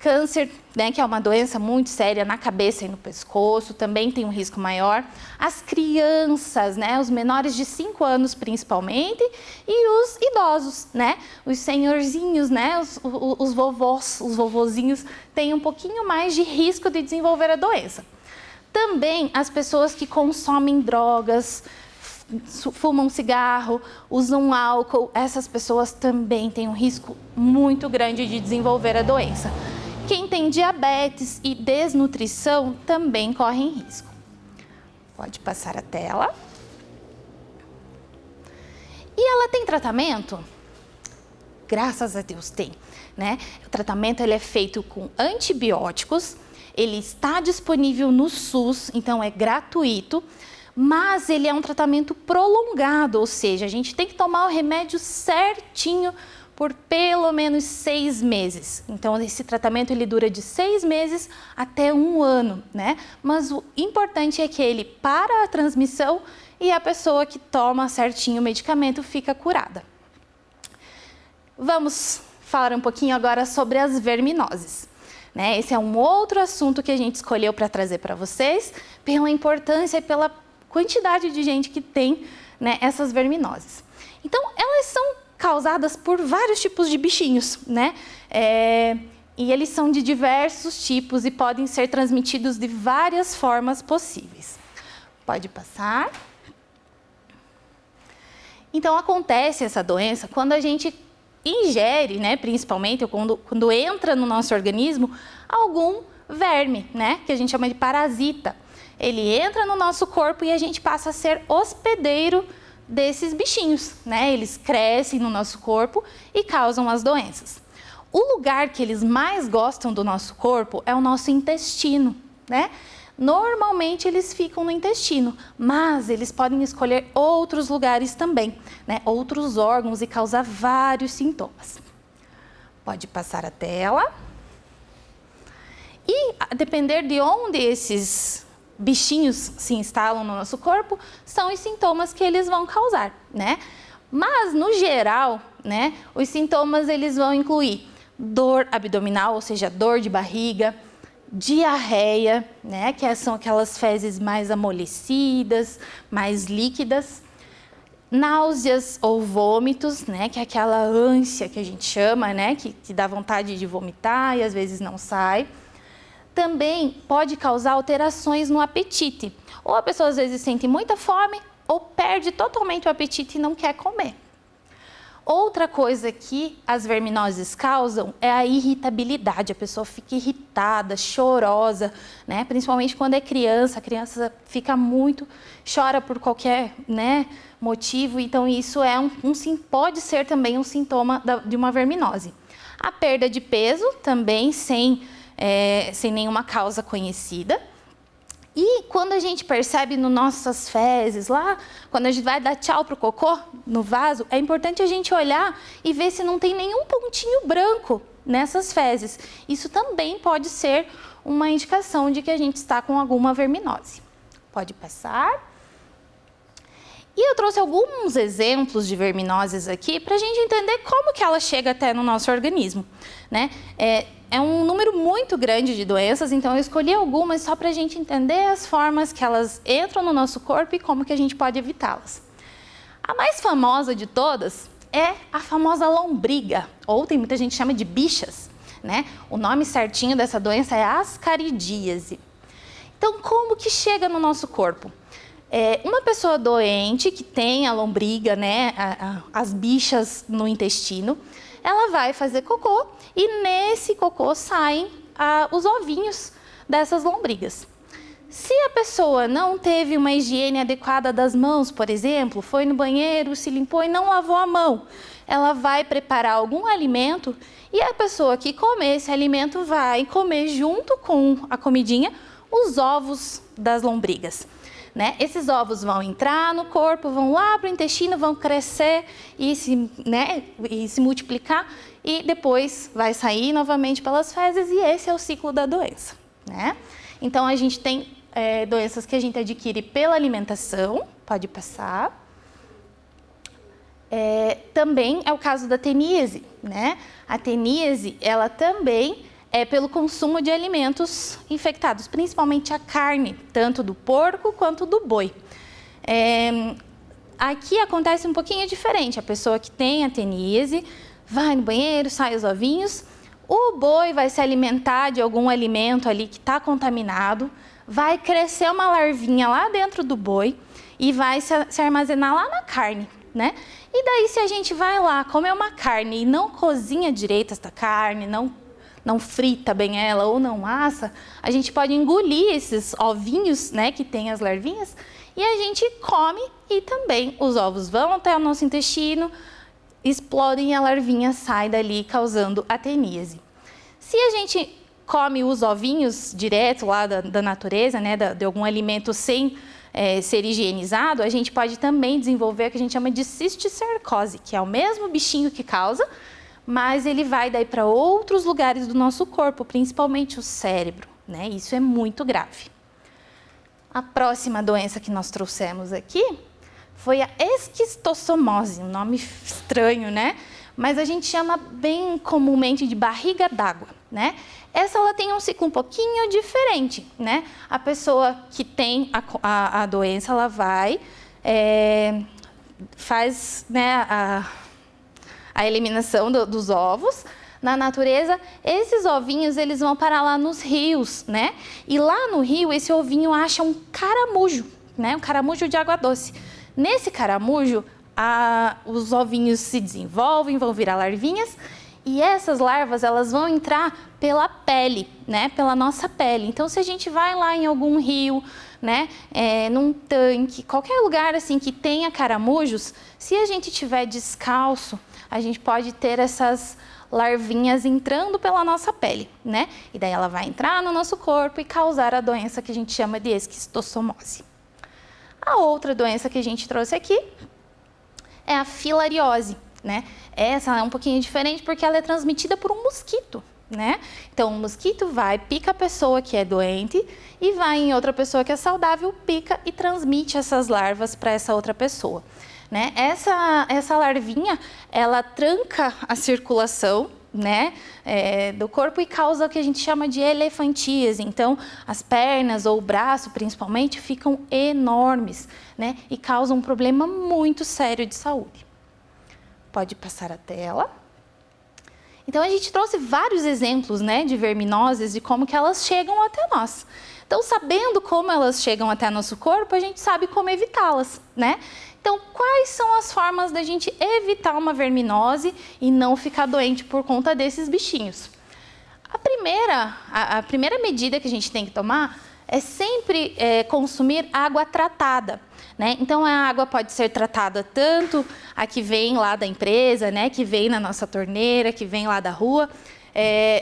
câncer, né, que é uma doença muito séria na cabeça e no pescoço, também tem um risco maior. As crianças, né, os menores de 5 anos principalmente, e os idosos, né, os senhorzinhos, né, os vovós, os vovozinhos, têm um pouquinho mais de risco de desenvolver a doença. Também as pessoas que consomem drogas, fumam cigarro, usam álcool, essas pessoas também têm um risco muito grande de desenvolver a doença. Quem tem diabetes e desnutrição também corre em risco. Pode passar a tela. E ela tem tratamento? Graças a Deus tem, né? O tratamento ele é feito com antibióticos, ele está disponível no SUS, então é gratuito, mas ele é um tratamento prolongado, ou seja, a gente tem que tomar o remédio certinho por pelo menos 6 meses. Então, esse tratamento ele dura de 6 meses até 1 ano, né? Mas o importante é que ele para a transmissão e a pessoa que toma certinho o medicamento fica curada. Vamos falar um pouquinho agora sobre as verminoses, né? Esse é um outro assunto que a gente escolheu para trazer para vocês, pela importância e pela quantidade de gente que tem, né, essas verminoses. Então, elas são causadas por vários tipos de bichinhos, né? E eles são de diversos tipos e podem ser transmitidos de várias formas possíveis. Pode passar. Então, acontece essa doença quando a gente ingere, né, principalmente quando entra no nosso organismo, algum verme, né, que a gente chama de parasita. Ele entra no nosso corpo e a gente passa a ser hospedeiro desses bichinhos, né? Eles crescem no nosso corpo e causam as doenças. O lugar que eles mais gostam do nosso corpo é o nosso intestino, né? Normalmente eles ficam no intestino, mas eles podem escolher outros lugares também, né? Outros órgãos e causar vários sintomas. Pode passar a tela. E a depender de onde esses bichinhos se instalam no nosso corpo, são os sintomas que eles vão causar, né? Mas, no geral, né, os sintomas eles vão incluir dor abdominal, ou seja, dor de barriga, diarreia, né, que são aquelas fezes mais amolecidas, mais líquidas, náuseas ou vômitos, né, que é aquela ânsia que a gente chama, né, que dá vontade de vomitar e às vezes não sai. Também pode causar alterações no apetite. Ou a pessoa às vezes sente muita fome ou perde totalmente o apetite e não quer comer. Outra coisa que as verminoses causam é a irritabilidade. A pessoa fica irritada, chorosa, né? Principalmente quando é criança. A criança fica chora por qualquer, né, motivo. Então isso é pode ser também um sintoma de uma verminose. A perda de peso também sem nenhuma causa conhecida. E quando a gente percebe nas nossas fezes lá, quando a gente vai dar tchau para o cocô no vaso, é importante a gente olhar e ver se não tem nenhum pontinho branco nessas fezes. Isso também pode ser uma indicação de que a gente está com alguma verminose. Pode passar. E eu trouxe alguns exemplos de verminoses aqui para a gente entender como que ela chega até no nosso organismo, né? É um número muito grande de doenças, então eu escolhi algumas só para a gente entender as formas que elas entram no nosso corpo e como que a gente pode evitá-las. A mais famosa de todas é a famosa lombriga, ou tem muita gente que chama de bichas, né? O nome certinho dessa doença é ascaridíase. Então, como que chega no nosso corpo? Uma pessoa doente que tem a lombriga, né, as bichas no intestino, ela vai fazer cocô e nesse cocô saem os ovinhos dessas lombrigas. Se a pessoa não teve uma higiene adequada das mãos, por exemplo, foi no banheiro, se limpou e não lavou a mão, ela vai preparar algum alimento e a pessoa que comer esse alimento vai comer junto com a comidinha os ovos das lombrigas. Né? Esses ovos vão entrar no corpo, vão lá para o intestino, vão crescer e se multiplicar e depois vai sair novamente pelas fezes e esse é o ciclo da doença. Né? Então, a gente tem doenças que a gente adquire pela alimentação, pode passar. Também é o caso da teníase. Né? A teníase, ela também é pelo consumo de alimentos infectados, principalmente a carne, tanto do porco quanto do boi. Aqui acontece um pouquinho diferente. A pessoa que tem a teníase vai no banheiro, sai os ovinhos, o boi vai se alimentar de algum alimento ali que está contaminado, vai crescer uma larvinha lá dentro do boi e vai se armazenar lá na carne, né? E daí, se a gente vai lá comer uma carne e não cozinha direito essa carne, não frita bem ela ou não assa, a gente pode engolir esses ovinhos, né, que tem as larvinhas, e a gente come e também os ovos vão até o nosso intestino, explodem e a larvinha sai dali causando ateníase. Se a gente come os ovinhos direto lá da natureza, né, de algum alimento sem ser higienizado, a gente pode também desenvolver o que a gente chama de cisticercose, que é o mesmo bichinho que causa, mas ele vai daí para outros lugares do nosso corpo, principalmente o cérebro, né? Isso é muito grave. A próxima doença que nós trouxemos aqui foi a esquistossomose, um nome estranho, né? Mas a gente chama bem comumente de barriga d'água, né? Essa ela tem um ciclo um pouquinho diferente, né? A pessoa que tem a doença, ela vai, faz, né, a eliminação dos ovos. Na natureza, esses ovinhos, eles vão parar lá nos rios, né? E lá no rio, esse ovinho acha um caramujo, né? Um caramujo de água doce. Nesse caramujo, os ovinhos se desenvolvem, vão virar larvinhas, e essas larvas, elas vão entrar pela pele, né? Pela nossa pele. Então, se a gente vai lá em algum rio, né? Num tanque, qualquer lugar assim que tenha caramujos, se a gente tiver descalço, a gente pode ter essas larvinhas entrando pela nossa pele, né? E daí ela vai entrar no nosso corpo e causar a doença que a gente chama de esquistossomose. A outra doença que a gente trouxe aqui é a filariose, né? Essa é um pouquinho diferente porque ela é transmitida por um mosquito, né? Então, o mosquito vai, pica a pessoa que é doente e vai em outra pessoa que é saudável, pica e transmite essas larvas para essa outra pessoa, né? Essa larvinha, ela tranca a circulação, né, do corpo e causa o que a gente chama de elefantíase. Então, as pernas ou o braço, principalmente, ficam enormes, né, e causam um problema muito sério de saúde. Pode passar a tela. Então, a gente trouxe vários exemplos, né, de verminoses e como que elas chegam até nós. Então, sabendo como elas chegam até nosso corpo, a gente sabe como evitá-las, né? Então, quais são as formas da gente evitar uma verminose e não ficar doente por conta desses bichinhos? A primeira medida que a gente tem que tomar é sempre consumir água tratada, né? Então, a água pode ser tratada tanto a que vem lá da empresa, né? Que vem na nossa torneira, que vem lá da rua.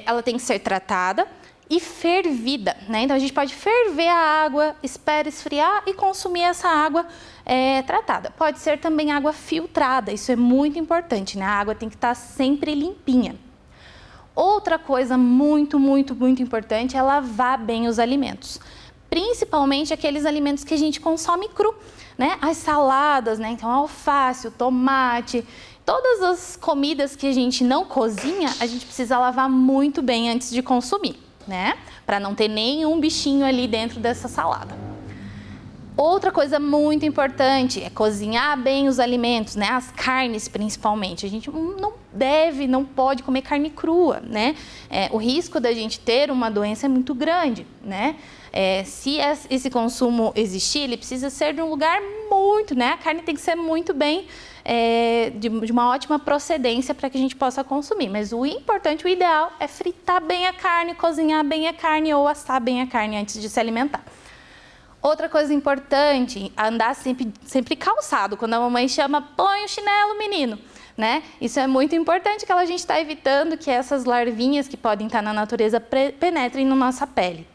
Ela tem que ser tratada e fervida, né? Então, a gente pode ferver a água, espera esfriar e consumir essa água tratada. Pode ser também água filtrada, isso é muito importante, né? A água tem que estar sempre limpinha. Outra coisa muito, muito, muito importante é lavar bem os alimentos, principalmente aqueles alimentos que a gente consome cru, né? As saladas, né? Então, a alface, o tomate, todas as comidas que a gente não cozinha, a gente precisa lavar muito bem antes de consumir, né? Para não ter nenhum bichinho ali dentro dessa salada. Outra coisa muito importante é cozinhar bem os alimentos, né? As carnes principalmente. A gente não pode comer carne crua, né? O risco da gente ter uma doença é muito grande, né? Se esse consumo existir, ele precisa ser de um lugar muito, né? A carne tem que ser muito bem, de uma ótima procedência para que a gente possa consumir. Mas o importante, o ideal é fritar bem a carne, cozinhar bem a carne ou assar bem a carne antes de se alimentar. Outra coisa importante, andar sempre calçado. Quando a mamãe chama, põe o chinelo, menino, né? Isso é muito importante, que a gente está evitando que essas larvinhas que podem estar na natureza penetrem na nossa pele.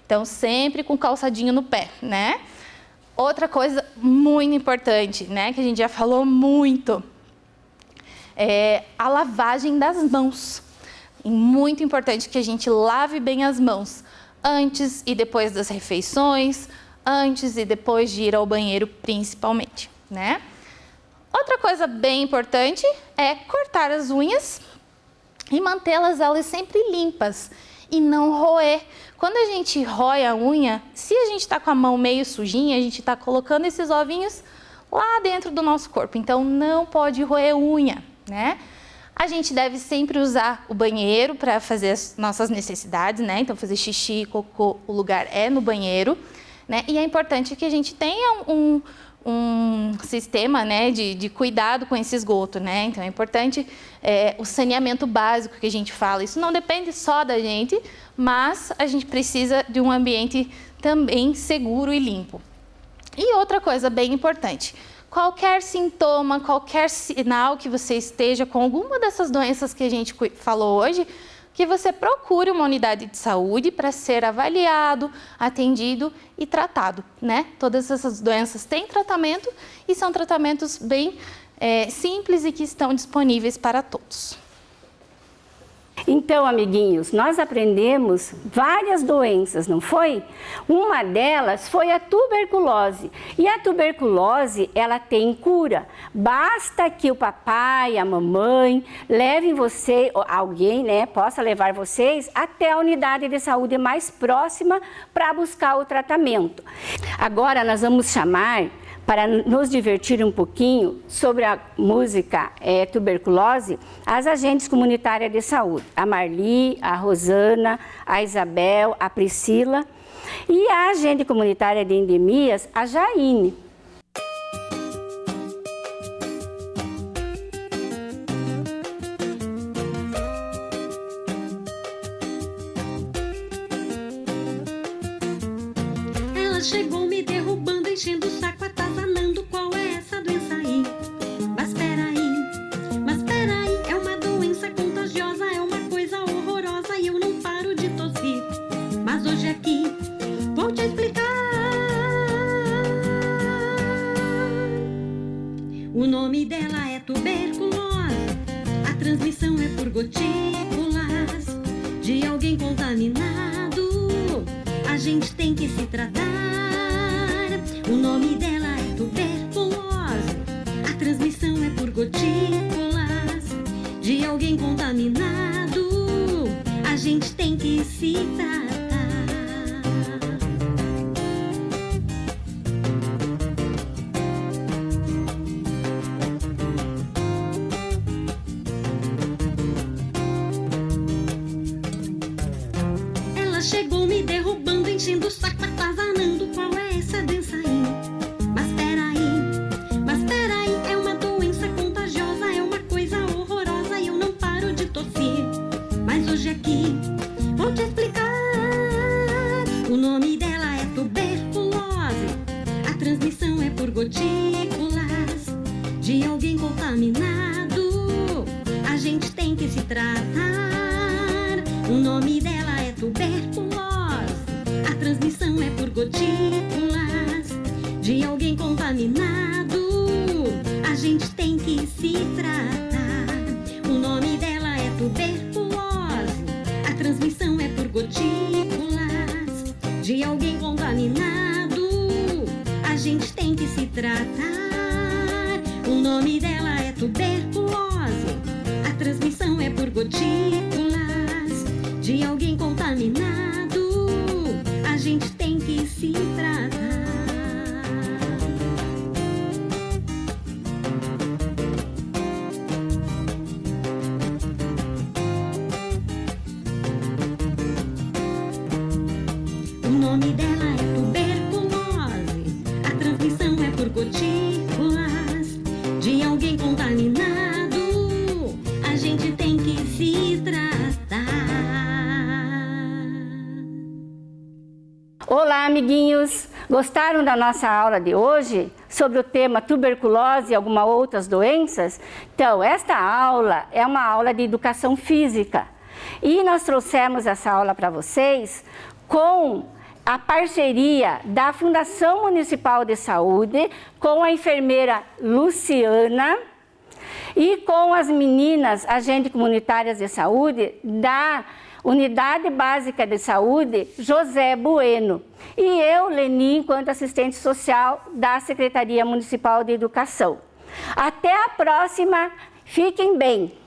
Então, sempre com calçadinho no pé, né? Outra coisa muito importante, né, que a gente já falou muito, é a lavagem das mãos. E muito importante que a gente lave bem as mãos antes e depois das refeições, antes e depois de ir ao banheiro, principalmente, né? Outra coisa bem importante é cortar as unhas e mantê-las sempre limpas e não roer. Quando a gente rói a unha, se a gente está com a mão meio sujinha, a gente está colocando esses ovinhos lá dentro do nosso corpo. Então, não pode roer unha, né? A gente deve sempre usar o banheiro para fazer as nossas necessidades, né? Então, fazer xixi, cocô, o lugar é no banheiro, né? E é importante que a gente tenha um sistema, né, de cuidado com esse esgoto, né? Então é importante o saneamento básico que a gente fala. Isso não depende só da gente, mas a gente precisa de um ambiente também seguro e limpo. E outra coisa bem importante, qualquer sintoma, qualquer sinal que você esteja com alguma dessas doenças que a gente falou hoje, que você procure uma unidade de saúde para ser avaliado, atendido e tratado, né? Todas essas doenças têm tratamento e são tratamentos bem simples e que estão disponíveis para todos. Então, amiguinhos, nós aprendemos várias doenças, não foi? Uma delas foi a tuberculose. E a tuberculose, ela tem cura. Basta que o papai, a mamãe, levem você, alguém, né, possa levar vocês até a unidade de saúde mais próxima para buscar o tratamento. Agora nós vamos chamar, para nos divertir um pouquinho, sobre a música tuberculose, as agentes comunitárias de saúde, a Marli, a Rosana, a Isabel, a Priscila e a agente comunitária de endemias, a Jaine. Ela chegou me derrubando, enchendo o saco, atazanando. Qual é essa doença aí? Mas peraí, é uma doença contagiosa, é uma coisa horrorosa e eu não paro de tossir. Mas hoje aqui vou te explicar. O nome dela é tuberculose, a transmissão é por gotículas de alguém contaminado. A gente tem que se tratar. O nome dela é tuberculose, a transmissão é por gotículas de alguém contaminado. A gente tem que se tratar. Ela chegou me derrubando, enchendo o saco, atazanando. Qual é essa doença aí? Mas peraí, é uma doença contagiosa, é uma coisa horrorosa e eu não paro de tossir. Mas hoje aqui vou te explicar. O nome dela é tuberculose, a transmissão é por gotículas de alguém contaminado. A gente tem que se tratar. O nome dela é tuberculose, a transmissão é por gotículas de alguém contaminado. A gente tem que se tratar. O nome dela é tuberculose, a transmissão é por gotículas de alguém contaminado. A gente tem que se tratar. O nome dela é tuberculose, a transmissão é por gotículas de alguém contaminado. A gente tem que se tratar. O nome dela é tuberculose, a transmissão é por gotículas de alguém contaminado. A gente tem que se tratar. Olá, amiguinhos! Gostaram da nossa aula de hoje sobre o tema tuberculose e algumas outras doenças? Então, esta aula é uma aula de educação física e nós trouxemos essa aula para vocês com a parceria da Fundação Municipal de Saúde com a enfermeira Luciana e com as meninas agentes comunitárias de saúde da Unidade Básica de Saúde José Bueno e eu, Leni, enquanto assistente social da Secretaria Municipal de Educação. Até a próxima, fiquem bem!